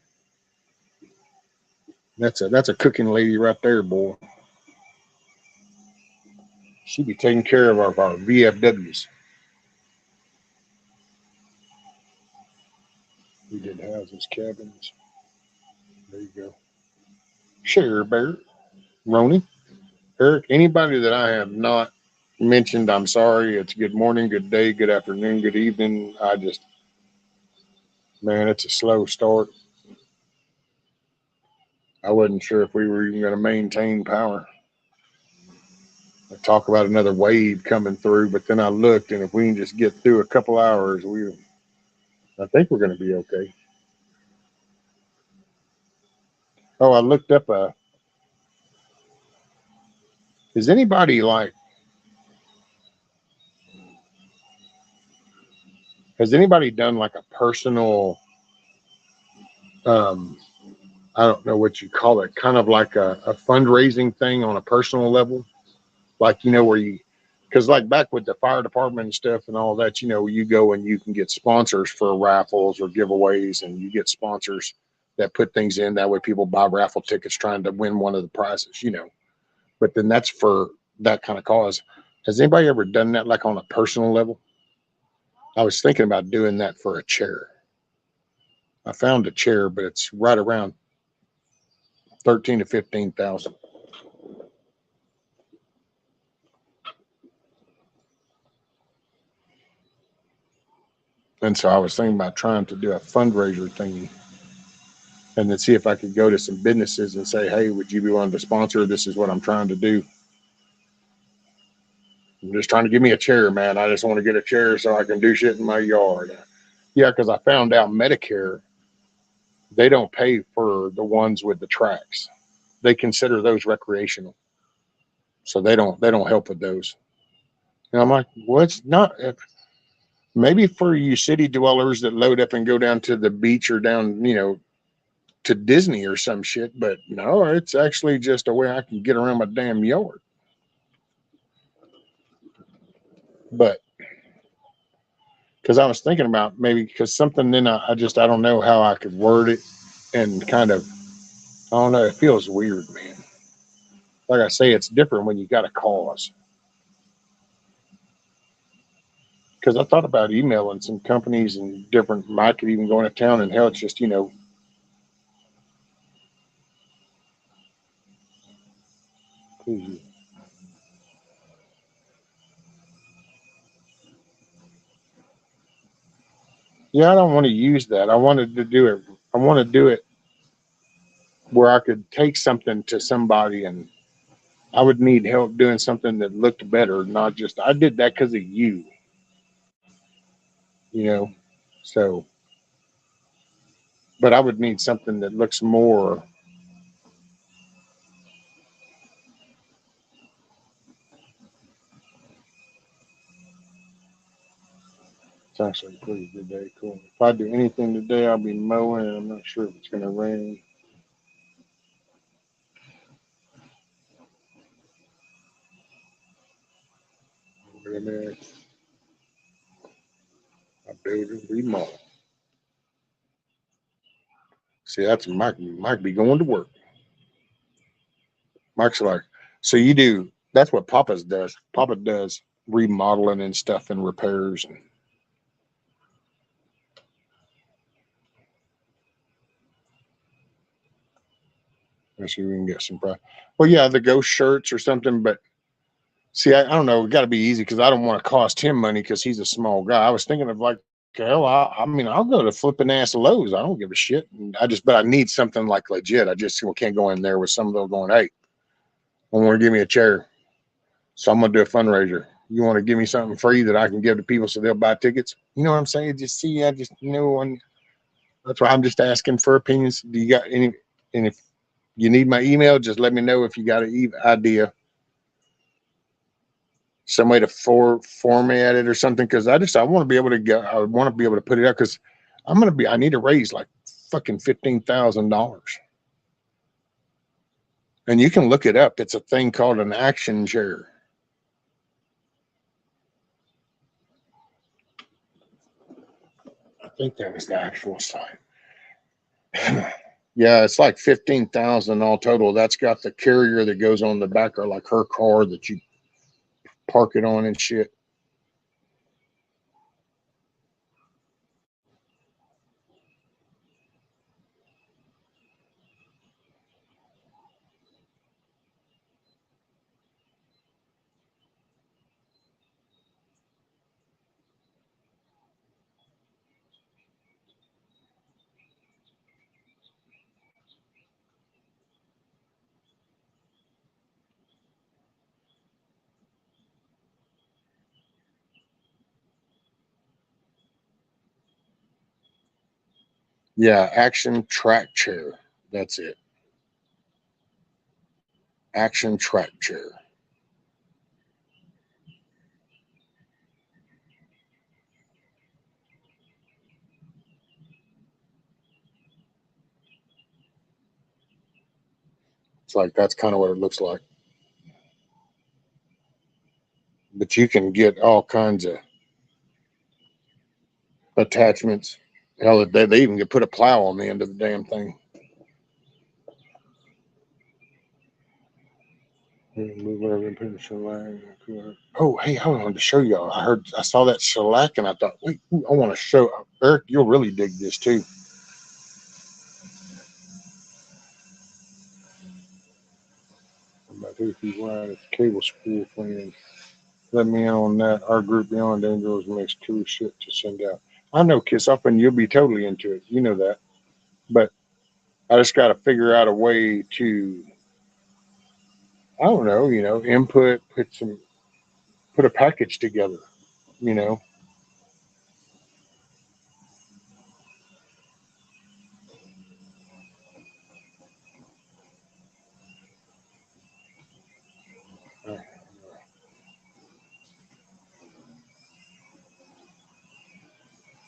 That's a cooking lady right there, boy. She be taking care of our VFWs. We did houses, cabins. There you go. Share Bear, Roni, Eric, anybody that I have not mentioned, I'm sorry. It's good morning, good day, good afternoon, good evening. Man, it's a slow start. I wasn't sure if we were even going to maintain power. I talk about another wave coming through, but then I looked, and if we can just get through a couple hours, I think we're going to be okay. Oh, I looked up is anybody like, has anybody done like a personal, um, I don't know what you call it, kind of like a fundraising thing on a personal level? Like, where because like back with the fire department and stuff and all that, you go and you can get sponsors for raffles or giveaways, and you get sponsors that put things in. That way people buy raffle tickets trying to win one of the prizes. But then that's for that kind of cause. Has anybody ever done that like on a personal level? I was thinking about doing that for a chair. I found a chair, but it's right around 13 to 15,000. And so I was thinking about trying to do a fundraiser thingy and then see if I could go to some businesses and say, hey, would you be willing to sponsor? This is what I'm trying to do. I'm just trying to give me a chair, man. I just want to get a chair so I can do shit in my yard. Yeah, because I found out Medicare, they don't pay for the ones with the tracks. They consider those recreational. So they don't help with those. And I'm like, well, it's not. Maybe for you city dwellers that load up and go down to the beach or down, to Disney or some shit. But no, it's actually just a way I can get around my damn yard. But because I was thinking about maybe because something, then I don't know how I could word it and kind of, I don't know, it feels weird, man. Like I say, it's different when you got a cause. Because I thought about emailing some companies and different, I could even go into town and hell, it's just, yeah, I don't want to use that. I wanted to do it. I want to do it where I could take something to somebody and I would need help doing something that looked better, not just I did that because of you, you know. So, but I would need something that looks more. It's actually a pretty good day. Cool. If I do anything today, I'll be mowing, and I'm not sure if it's going to rain. Wait a minute. I build and remodel. See, that's Mike. Mike be going to work. Mike's like, so you do. That's what Papa's does. Papa does remodeling and stuff and repairs and. Let's see if we can get some price. Well, yeah, the ghost shirts or something, but see, I don't know. It got to be easy because I don't want to cost him money because he's a small guy. I was thinking of like, hell, I mean, I'll go to flipping ass Lowe's. I don't give a shit. And but I need something like legit. I just can't go in there with some of those going, hey, I want to give me a chair. So I'm going to do a fundraiser. You want to give me something free that I can give to people so they'll buy tickets? You know what I'm saying? Just see, and that's why I'm just asking for opinions. Do you got any? And if you need my email, just let me know if you got an idea, some way to format it or something. Because I want to be able to go. I want to be able to put it out because I need to raise like fucking $15,000. And you can look it up. It's a thing called an action chair. I think that was the actual site. Yeah, it's like 15,000 all total. That's got the carrier that goes on the back, or like her car that you park it on and shit. Yeah, action track chair. That's it. Action track chair. It's like that's kind of what it looks like. But you can get all kinds of attachments. Hell, they even could put a plow on the end of the damn thing. Oh, hey, I wanted to show y'all. I saw that shellac, and I thought, wait, I want to show Eric. You'll really dig this too. About 2 feet wide. It's cable spool cleaning. Let me in on that. Our group Beyond Angels makes cool shit to send out. I know Kiss Up, and you'll be totally into it. You know that. But I just got to figure out a way to, I don't know, input, put a package together, you know.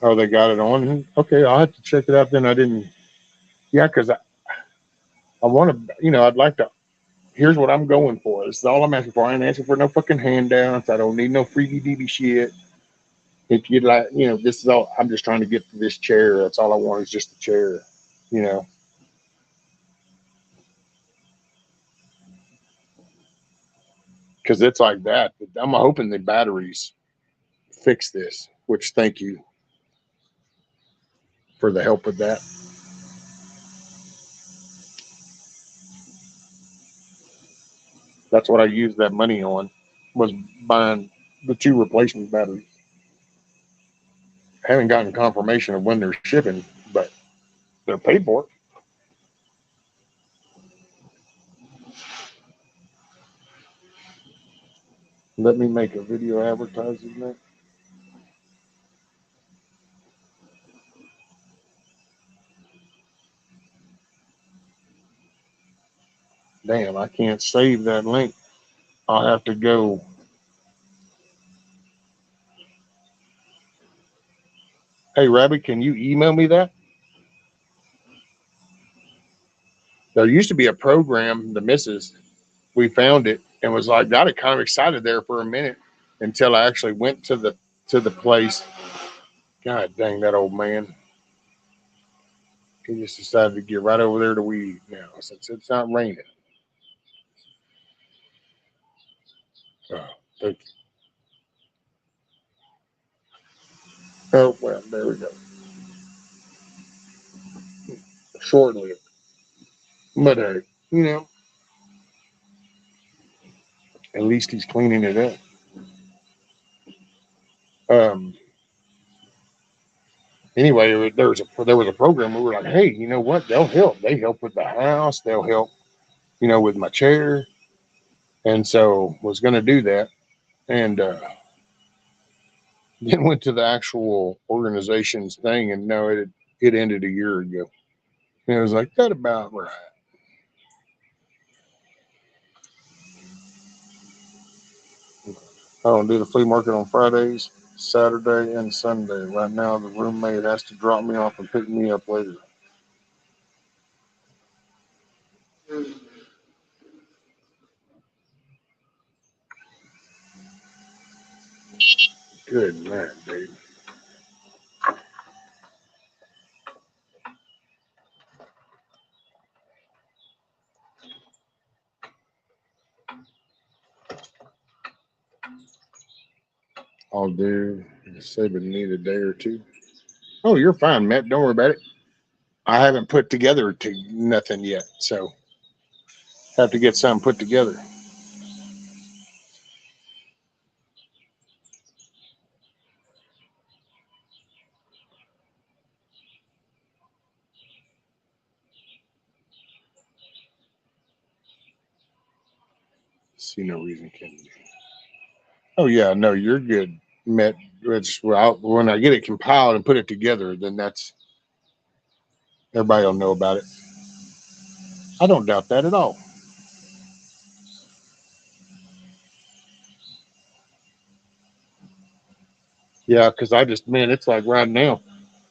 Oh, they got it on. Okay, I'll have to check it out. Then I didn't. Yeah, because I want to. I'd like to. Here's what I'm going for. This is all I'm asking for. I ain't asking for no fucking handouts. I don't need no freebie deebie shit. If you'd like, this is all. I'm just trying to get to this chair. That's all I want is just a chair. You know, because it's like that. I'm hoping the batteries fix this. Which thank you for the help with that. That's what I used that money on, was buying the 2 replacement batteries. I haven't gotten confirmation of when they're shipping, but they're paid for. Let me make a video advertising that. Damn, I can't save that link. I'll have to go. Hey, Rabbit, can you email me that? There used to be a program, the missus, we found it and was like, got it kind of excited there for a minute until I actually went to the place. God dang that old man. He just decided to get right over there to weed now since it's not raining. Oh, thank you. Oh, well, there we go. Short lived. But hey, you know, at least he's cleaning it up. Um, anyway, there was a program we were like, hey, you know what? They'll help. They help with the house. They'll help, with my chair. And so was going to do that, and then went to the actual organization's thing, and no, it ended a year ago. And it was like that about right. I don't do the flea market on Fridays, Saturday, and Sunday. Right now, the roommate has to drop me off and pick me up later. Good man, dude. I'll do. Say but need a day or two. Oh, you're fine, Matt. Don't worry about it. I haven't put together to nothing yet, so have to get something put together. See no reason can. Oh yeah, no, you're good, Matt. It's well, when I get it compiled and put it together, then that's everybody will know about it. I don't doubt that at all. Yeah, because I just man, it's like right now.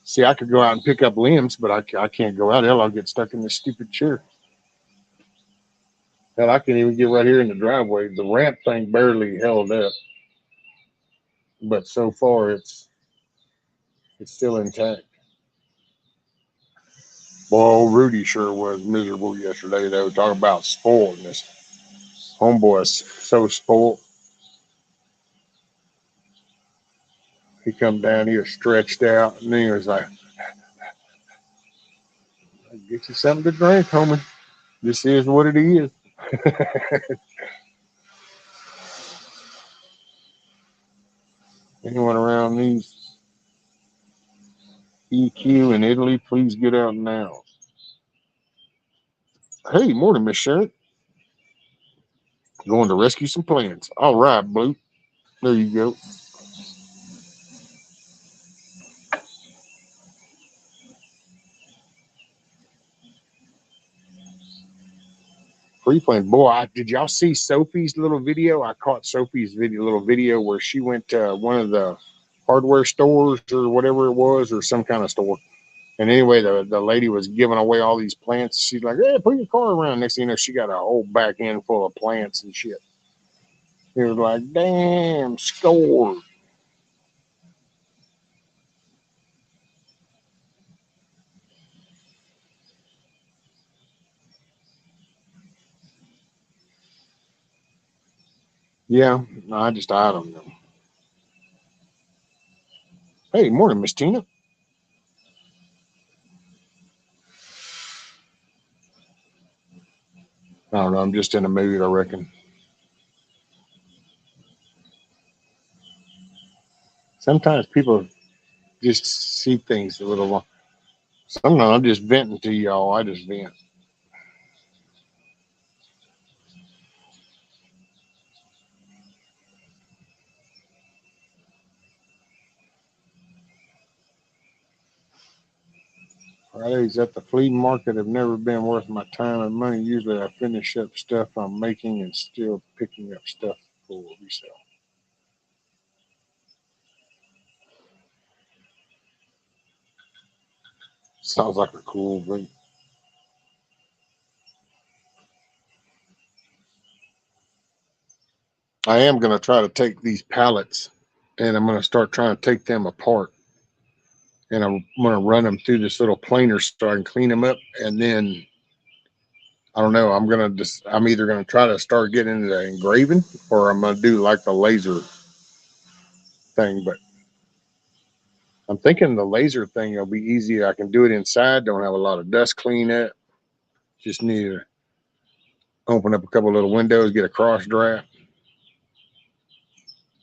See, I could go out and pick up limbs, but I can't go out. Hell, I'll get stuck in this stupid chair. Hell, I can't even get right here in the driveway. The ramp thing barely held up, but so far it's still intact. Boy, Rudy sure was miserable yesterday. They were talking about spoiledness. Homeboy is so spoiled. He come down here stretched out, and then he was like, "Get you something to drink, homie. This is what it is." Anyone around these EQ in Italy, please get out now. Hey, morning, Miss Sharon. Going to rescue some plants. All right, Blue. There you go. Free playing. Boy, did y'all see Sophie's little video? I caught Sophie's little video where she went to one of the hardware stores or whatever it was, or some kind of store. And anyway, the lady was giving away all these plants. She's like, "Hey, put your car around." Next thing you know, she got a whole back end full of plants and shit. It was like, damn, score. Yeah, I don't know. Hey, morning, Miss Tina. I don't know. I'm just in a mood, I reckon. Sometimes people just see things a little wrong. Sometimes I'm just venting to y'all. I just vent. Fridays at the flea market have never been worth my time and money. Usually I finish up stuff I'm making and still picking up stuff for resale. Sounds like a cool thing. I am going to try to take these pallets and I'm going to start trying to take them apart. And I'm going to run them through this little planer so I can clean them up. And then, I don't know, I'm either going to try to start getting into the engraving or I'm going to do like the laser thing. But I'm thinking the laser thing will be easy. I can do it inside, don't have a lot of dust clean up. Just need to open up a couple little windows, get a cross draft.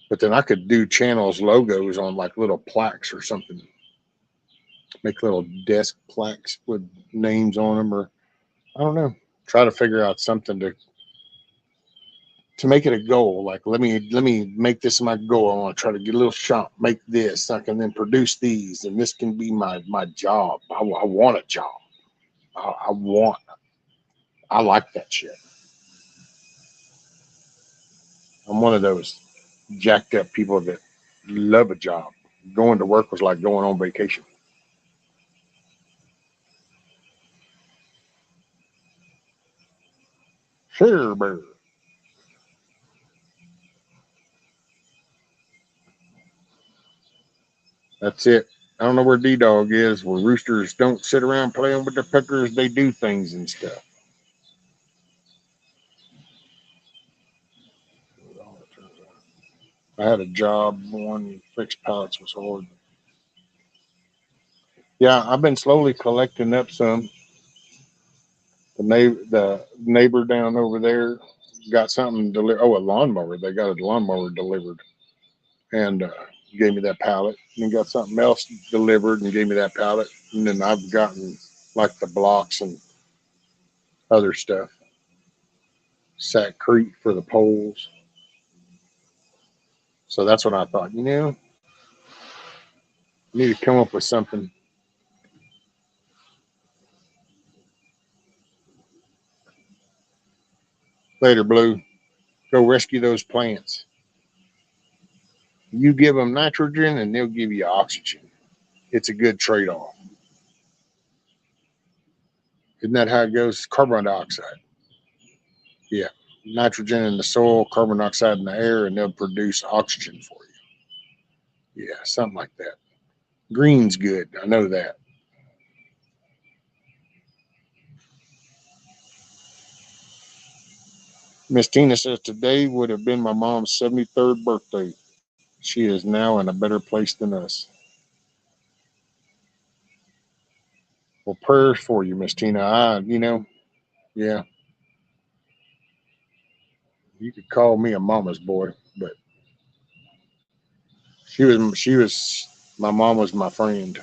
But then I could do channels logos on like little plaques or something. Make little desk plaques with names on them, or I don't know. Try to figure out something to make it a goal. Like let me make this my goal. I want to try to get a little shop, make this. I can then produce these, and this can be my job. I want a job. I want. I like that shit. I'm one of those jacked up people that love a job. Going to work was like going on vacation. Sure, bird. That's it. I don't know where D Dog is. Where roosters don't sit around playing with their peckers, they do things and stuff. I had a job. One fixed pallets was hard. Yeah, I've been slowly collecting up some. The neighbor down over there got something delivered. Oh, a lawnmower. They got a lawnmower delivered and gave me that pallet. And then got something else delivered and gave me that pallet. And then I've gotten like the blocks and other stuff. Sackcrete for the poles. So that's what I thought. I need to come up with something. Later, Blue. Go rescue those plants. You give them nitrogen and they'll give you oxygen. It's a good trade off. Isn't that how it goes? Carbon dioxide. Yeah. Nitrogen in the soil, carbon dioxide in the air, and they'll produce oxygen for you. Yeah, something like that. Green's good. I know that. Miss Tina says today would have been my mom's 73rd birthday. She is now in a better place than us. Well, prayers for you, Miss Tina. Yeah, you could call me a mama's boy, but she was my mom was my friend.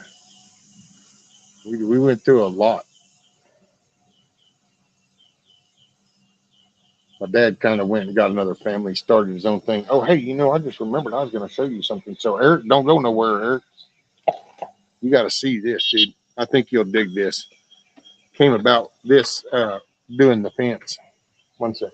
We went through a lot. My dad kind of went and got another family, started his own thing. Oh, hey, I just remembered I was going to show you something. So, Eric, don't go nowhere, Eric. You got to see this, dude. I think you'll dig this. Came about this doing the fence. One sec.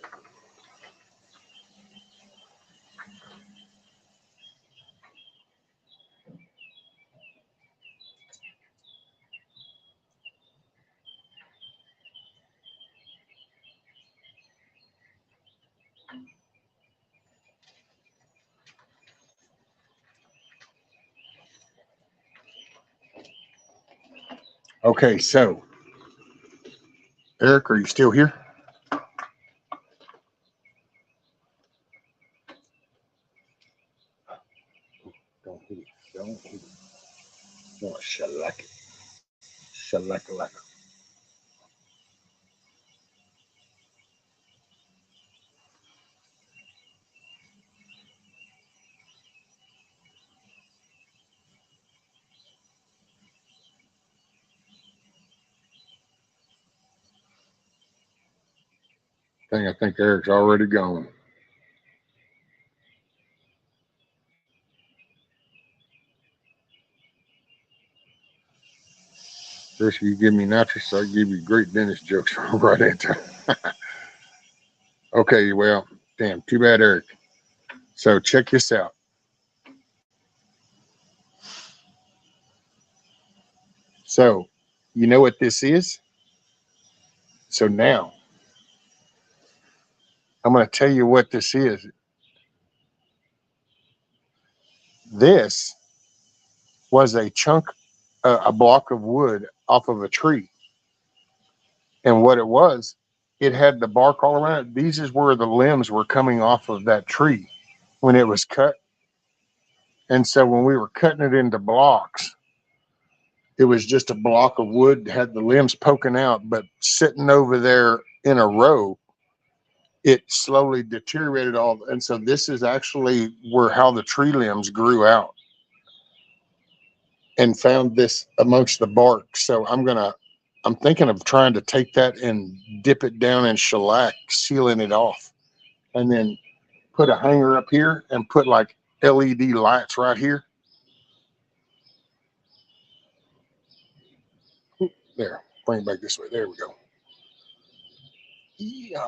Okay, so, Eric, are you still here? Don't hit it. Don't hit it. No, shellac it. Shellac like. I think Eric's already gone. Chris, you give me nitrous, I give you great dentist jokes right into. Okay, well, damn, too bad, Eric. So check this out. So, you know what this is? So now I'm going to tell you what this is. This was a chunk, a block of wood off of a tree. And what it was, it had the bark all around it. These is where the limbs were coming off of that tree when it was cut. And so when we were cutting it into blocks, it was just a block of wood, had the limbs poking out, but sitting over there in a row, it slowly deteriorated all. And so this is actually where how the tree limbs grew out and found this amongst the bark. So I'm thinking of trying to take that and dip it down in shellac, sealing it off, and then put a hanger up here and put like LED lights right here. There, bring it back this way. There we go. Yeah,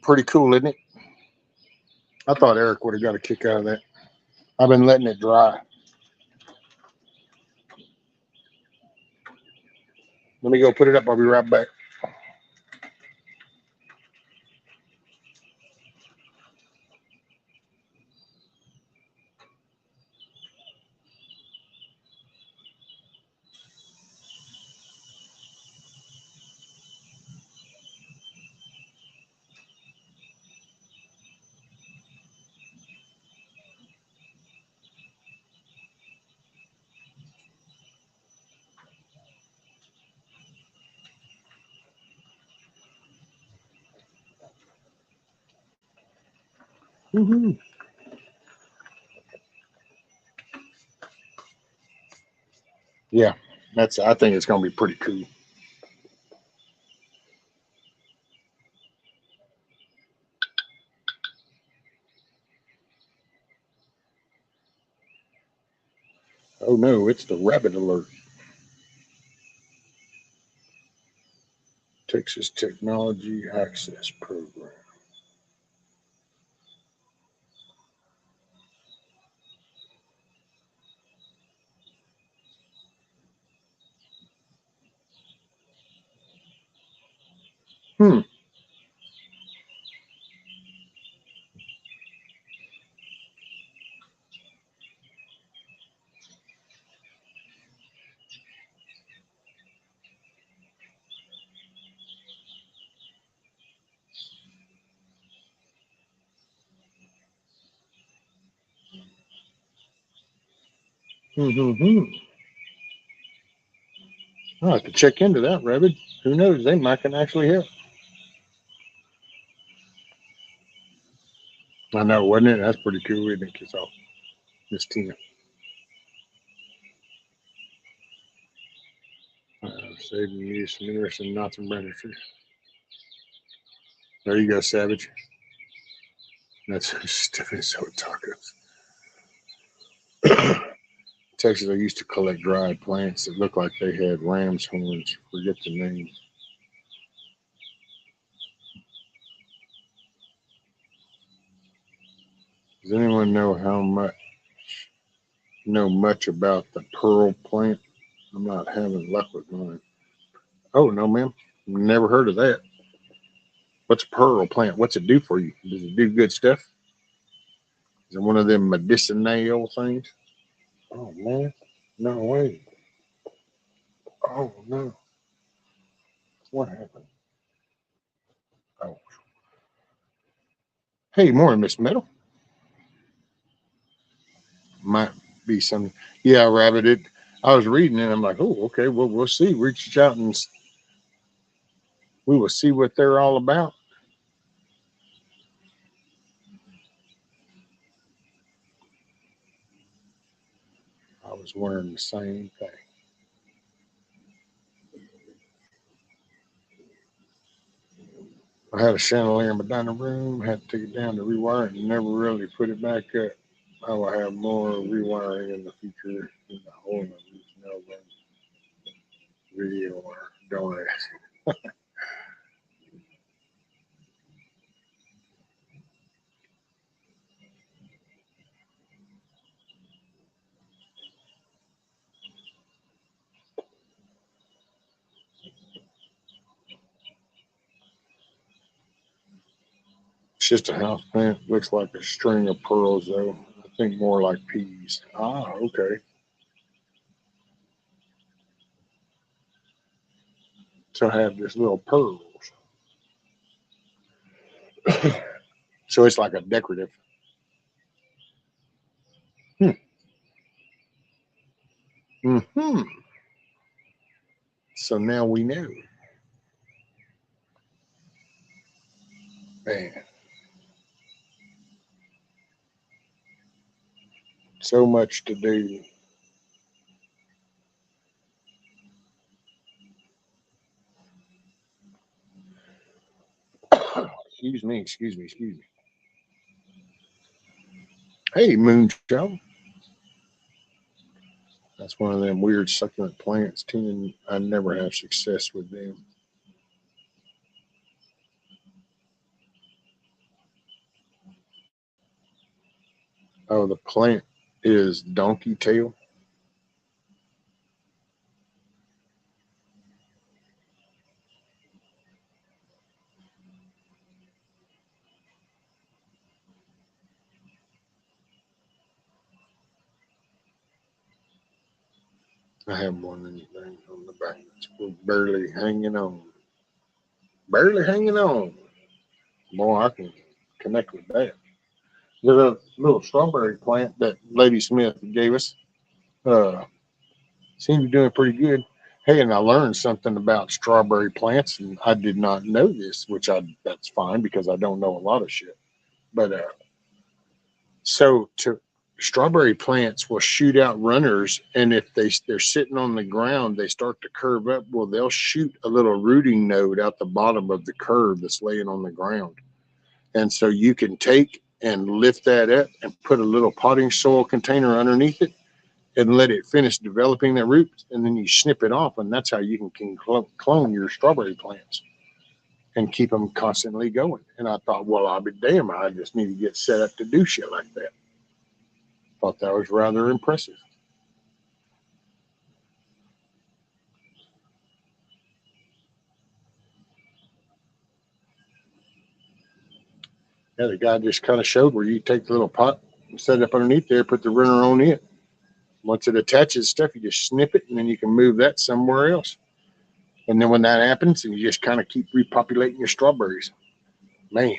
pretty cool, isn't it? I thought Eric would have got a kick out of that. I've been letting it dry. Let me go put it up. I'll be right back. Mm-hmm. Yeah, that's. I think it's going to be pretty cool. Oh no, it's the rabbit alert. Texas Technology Access Program. Hmm. Hmm. I'll have to check into that, rabbit. Who knows? They might can actually help. I know, wasn't it? That's pretty cool, isn't it? Kiss off Miss Tina. Saving me some interesting knots and branches. There you go, Savage. That's Stephanie so tacos. Texas, I used to collect dried plants that looked like they had ram's horns. Forget the name. Does anyone know much about the pearl plant? I'm not having luck with mine. Oh no, ma'am. Never heard of that. What's a pearl plant? What's it do for you? Does it do good stuff? Is it one of them medicinal things? Oh man. No way. Oh no. What happened? Oh. Hey, morning, Miss Meadow. Might be some. Yeah, Rabbit. I was reading it. I'm like, oh, okay. Well, we'll see. Reach out and we will see what they're all about. I was wondering the same thing. I had a chandelier in my dining room. Had to take it down to rewire it and never really put it back up. I will have more rewiring in the future in the whole of these video or don't ask. It's just a house plant. Looks like a string of pearls, though. I think more like peas. Ah, okay. So I have this little pearls. So it's like a decorative. Hmm. Hmm. So now we know. Man, so much to do. Excuse me, excuse me, excuse me. Hey, Moonshell. That's one of them weird succulent plants. I never have success with them. Oh, the plant is donkey tail. I have one anything on the back. It's barely hanging on. Barely hanging on. Boy, I can connect with that. There's a little strawberry plant that Lady Smith gave us. Uh, Seems to be doing pretty good. Hey, and I learned something about strawberry plants, and I did not know this, which that's fine because I don't know a lot of shit. But so to strawberry plants will shoot out runners, and if they're sitting on the ground, they start to curve up. Well, they'll shoot a little rooting node out the bottom of the curve that's laying on the ground, and so you can take and lift that up and put a little potting soil container underneath it and let it finish developing their roots, and then you snip it off, and that's how you can clone your strawberry plants and keep them constantly going. And I thought, well, I'll be damned, I just need to get set up to do shit like that. Thought that was rather impressive. Yeah, the guy just kind of showed where you take the little pot and set it up underneath there, put the runner on it. Once it attaches stuff, you just snip it, and then you can move that somewhere else. And then when that happens, and you just kind of keep repopulating your strawberries. Man,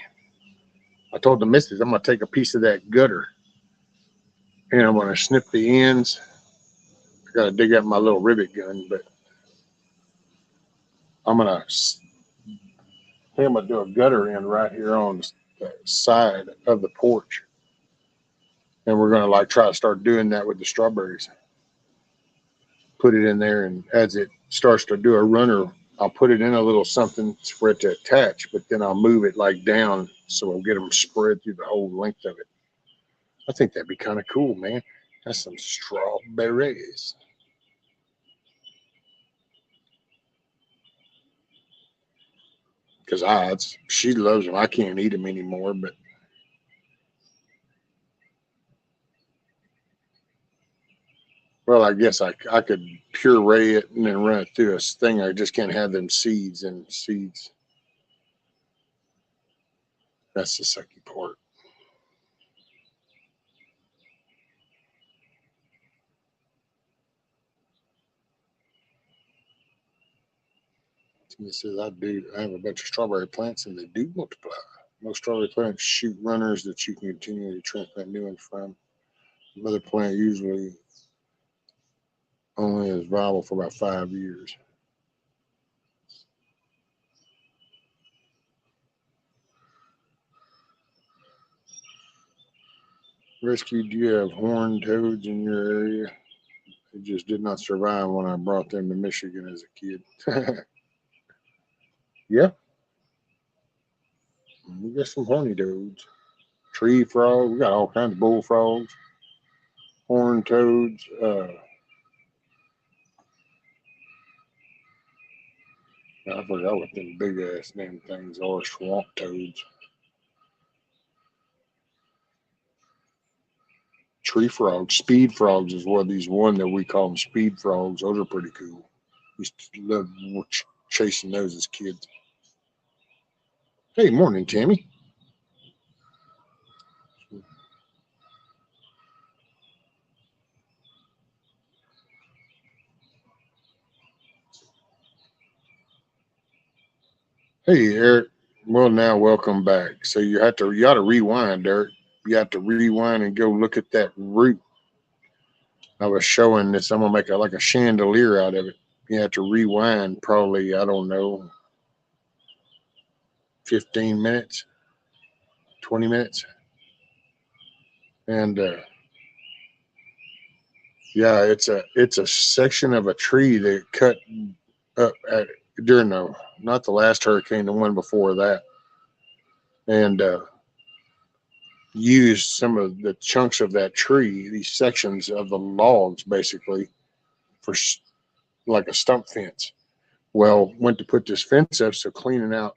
I told the missus I'm gonna take a piece of that gutter and I'm gonna snip the ends. I gotta dig up my little rivet gun, but I'm gonna I'm gonna do a gutter in right here on the side of the porch, and we're gonna like try to start doing that with the strawberries. Put it in there, and as it starts to do a runner, I'll put it in a little something for it to attach, but then I'll move it like down so we'll get them spread through the whole length of it. I think that'd be kind of cool, man. That's some strawberries. Because she loves them. I can't eat them anymore, but well, I guess I could puree it and then run it through a thing. I just can't have them seeds and seeds. That's the sucky part. It says I have a bunch of strawberry plants and they do multiply. Most strawberry plants shoot runners that you can continually transplant new ones from. The mother plant usually only is viable for about 5 years. Rescue, do you have horned toads in your area? They just did not survive when I brought them to Michigan as a kid. Yeah, we got some horny toads. Tree frogs. We got all kinds of bullfrogs, horned toads. I forgot what them big ass damn things are. Swamp toads. Tree frogs. Speed frogs is what these one that we call them speed frogs. Those are pretty cool. Used to love chasing those as kids. Hey, morning, Tammy. Hey, Eric. Well, now welcome back. So you ought to rewind, Eric. You have to rewind and go look at that root. I was showing this. I'm gonna make like a chandelier out of it. You have to rewind probably, I don't know, 15 minutes, 20 minutes, and yeah, it's a section of a tree that cut up during the not the last hurricane, the one before that, and used some of the chunks of that tree, these sections of the logs, basically for like a stump fence. Well, went to put this fence up, so cleaning out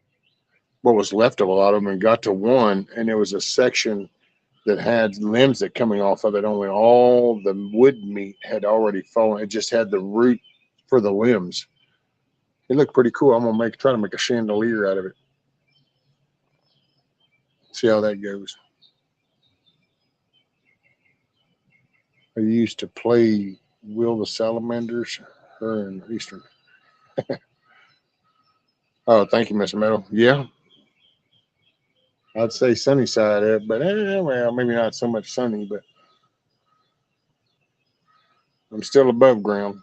what was left of a lot of them, and got to one, and there was a section that had limbs that coming off of it. Only all the wood meat had already fallen. It just had the root for the limbs. It looked pretty cool. I'm gonna try to make a chandelier out of it. See how that goes. I used to play Will the Salamanders, her and Eastern. Oh, thank you, Mr. Meadow. Yeah, I'd say sunny side up, but well, maybe not so much sunny, but I'm still above ground.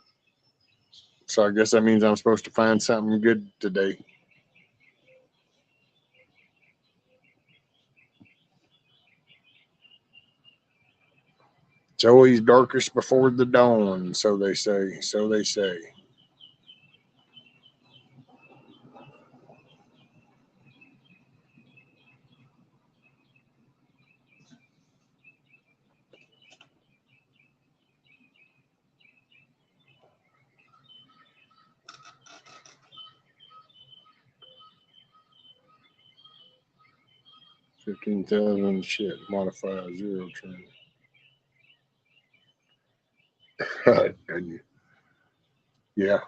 So I guess that means I'm supposed to find something good today. It's always darkest before the dawn, so they say. So they say. 15,000 shit. Modify zero trend. Yeah.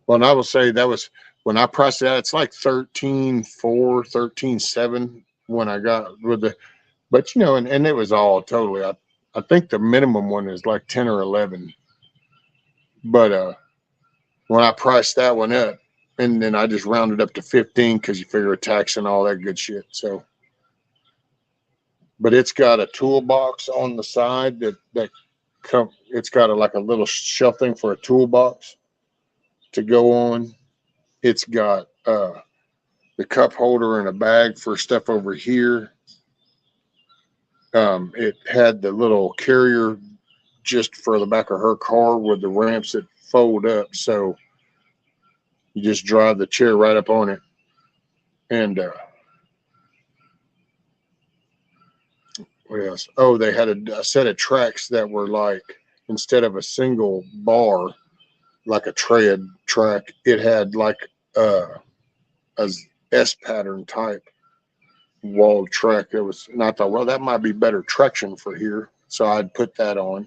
Well, and I will say that was when I priced that, it's like 13.4, 13.7 when I got with the, but and it was all totally, I think the minimum one is like 10 or 11. But when I priced that one up, and then I just rounded up to 15 because you figure a tax and all that good shit. So, but it's got a toolbox on the side it's got like a little shelf thing for a toolbox to go on. It's got the cup holder and a bag for stuff over here. It had the little carrier just for the back of her car with the ramps that fold up. So you just drive the chair right up on it. And what else? Oh, they had a set of tracks that were like, instead of a single bar, like a tread track, it had like a S pattern type walled track. That was, and I thought, well, that might be better traction for here. So I'd put that on.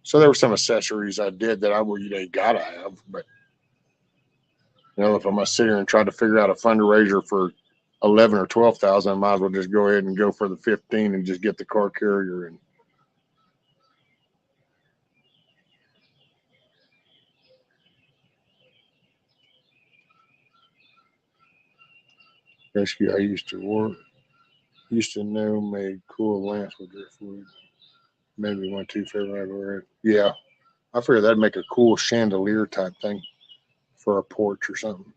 So there were some accessories I did that they gotta have, but if I'm gonna sit here and try to figure out a fundraiser for 11 or 12,000, I might as well just go ahead and go for the 15 and just get the car carrier and. Rescue I used to know made cool lamps with their food. Maybe one, two favorite. Yeah, I figured that'd make a cool chandelier type thing for a porch or something.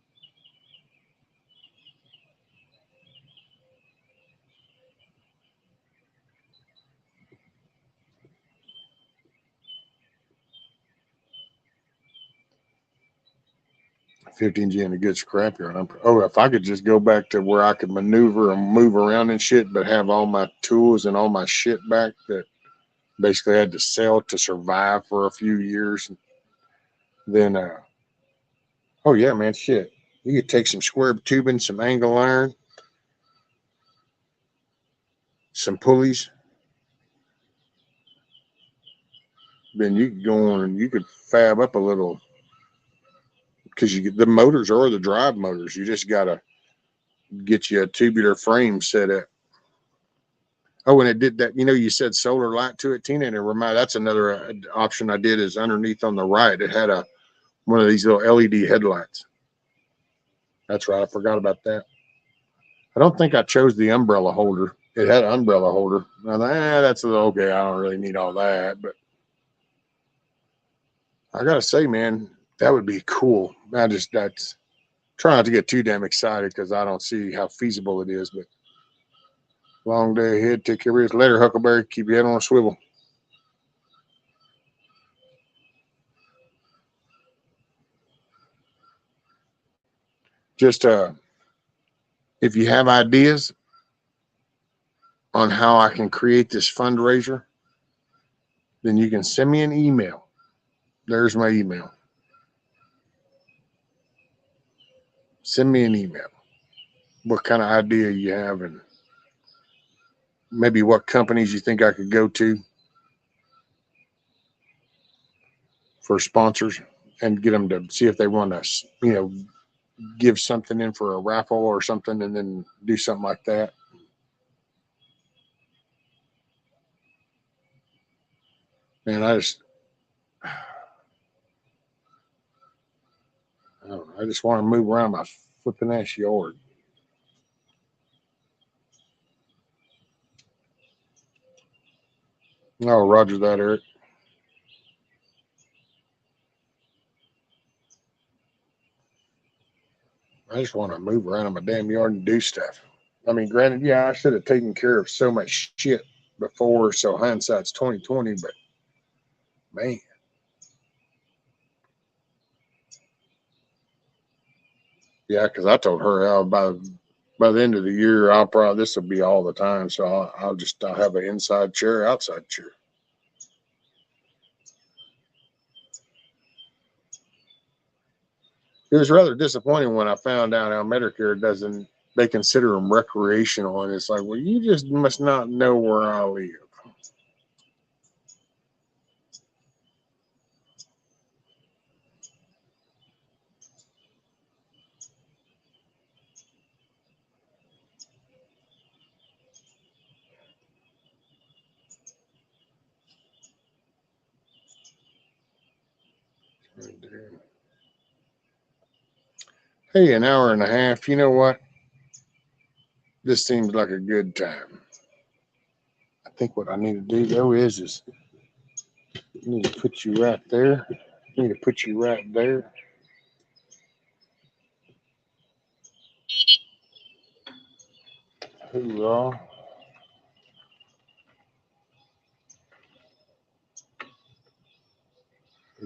$15 in a good scrapyard. If I could just go back to where I could maneuver and move around and shit, but have all my tools and all my shit back that basically had to sell to survive for a few years, then Oh yeah, man, shit. You could take some square tubing, some angle iron, some pulleys. Then you could go on and you could fab up a little, because the motors are the drive motors. You just gotta get you a tubular frame set up. Oh, and it did that. You said solar light to it, Tina, and it reminded. That's another option I did. Is underneath on the right, it had one of these little LED headlights. That's right. I forgot about that. I don't think I chose the umbrella holder. It had an umbrella holder. I thought, that's a little okay. I don't really need all that, but I gotta say, man, that would be cool. That's try not to get too damn excited because I don't see how feasible it is. But long day ahead. Take care of you later, Huckleberry. Keep your head on a swivel. Just if you have ideas on how I can create this fundraiser, then you can send me an email. There's my email. Send me an email. What kind of idea you have, and maybe what companies you think I could go to for sponsors, and get them to see if they want to, give something in for a raffle or something, and then do something like that. Man, I don't know. I just want to move around my flipping ass yard. Oh, Roger that, Eric. I just want to move around in my damn yard and do stuff. I mean, granted, yeah, I should have taken care of so much shit before, so hindsight's 2020, but man. Yeah, because I told her by the end of the year, this will be all the time, so I'll have an inside chair, outside chair. It was rather disappointing when I found out how Medicare they consider them recreational, and it's like, well, you just must not know where I live. Hey, an hour and a half. You know what? This seems like a good time. I think what I need to do, though, is I need to put you right there. I need to put you right there. Hoorah.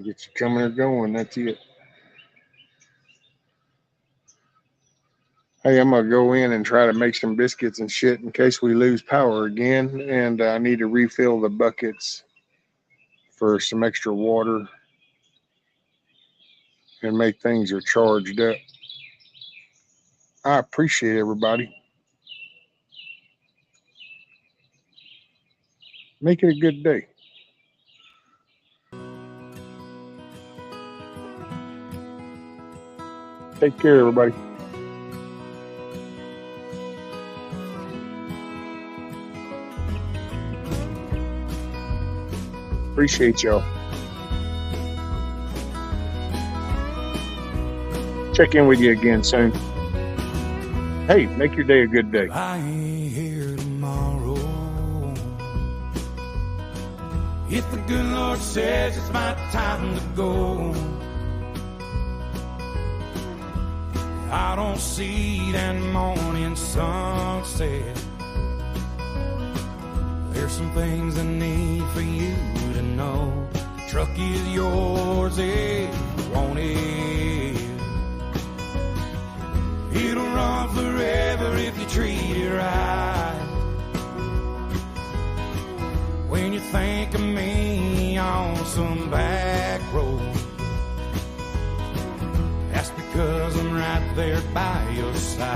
Get you coming or going. That's it. Hey, I'm going to go in and try to make some biscuits and shit in case we lose power again. And I need to refill the buckets for some extra water and make things are charged up. I appreciate everybody. Make it a good day. Take care, everybody. Appreciate y'all. Check in with you again soon. Hey, make your day a good day. I ain't here tomorrow. If the good Lord says it's my time to go, I don't see that morning sunset. There's some things I need for you to know. The truck is yours if you want it. It'll run forever if you treat it right. When you think of me on some back road, that's because there by your side.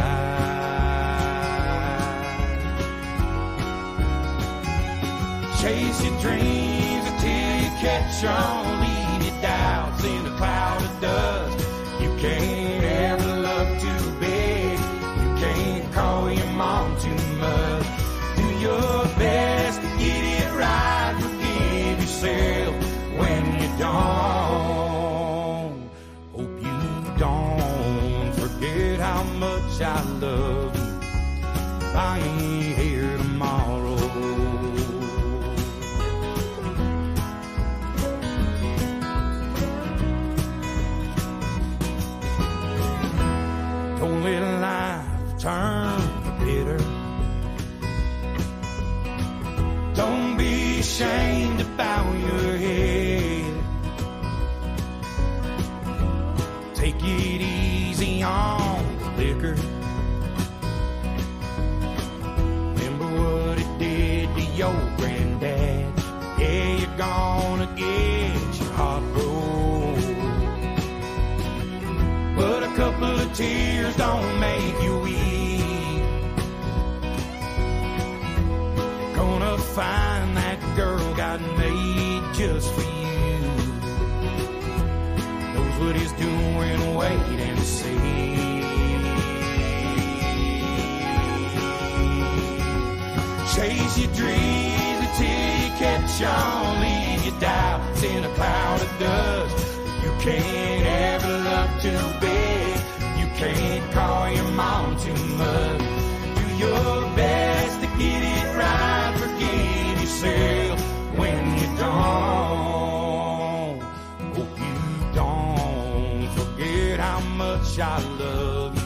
Chase your dreams until you catch on. Leave your doubts in a cloud of dust. You can't ever love too big. You can't call your mom too much. Do your best to get it right. Forgive yourself when you don't. Hope you don't forget how much I love you. I ain't here tomorrow. Don't let life turn bitter. Don't be ashamed to bow your head. Take it easy on the liquor. Remember what it did to your granddad. Yeah, you're gonna get your heart broke. But a couple of tears don't make you weak. Gonna find that girl God made just for you. Knows what he's doing, wait and see. Chase your dreams until you catch on. Leave your doubts in a cloud of dust. You can't ever love too big. You can't call your mom too much. Do your best to get it right. Forgive yourself when you don't. Hope you don't forget how much I love you.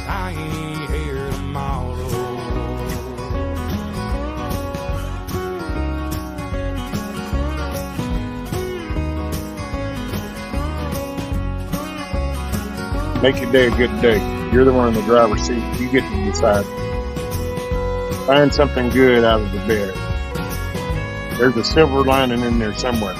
I ain't here tomorrow. Make your day a good day. You're the one in the driver's seat. You get to decide. Find something good out of the bed. There's a silver lining in there somewhere.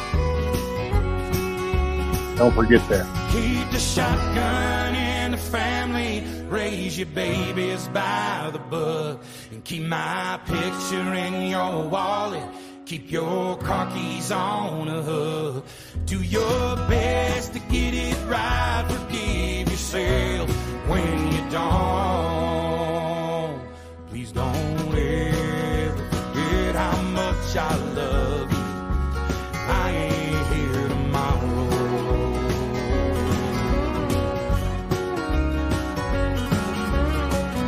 Don't forget that. Keep the shotgun in the family. Raise your babies by the book. And keep my picture in your wallet. Keep your car keys on a hook. Do your best to get it right. Forgive yourself when you don't. Please don't ever forget how much I love you. I ain't here tomorrow.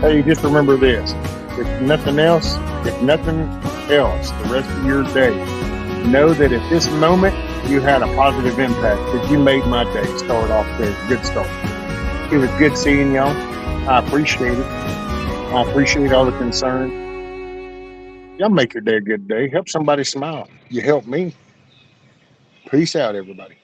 Hey, just remember this. If nothing else, the rest of your day, know that at this moment you had a positive impact, that you made my day start off there. Good start. It was good seeing y'all. I appreciate it. I appreciate all the concern. Y'all make your day a good day. Help somebody smile. You help me. Peace out, everybody.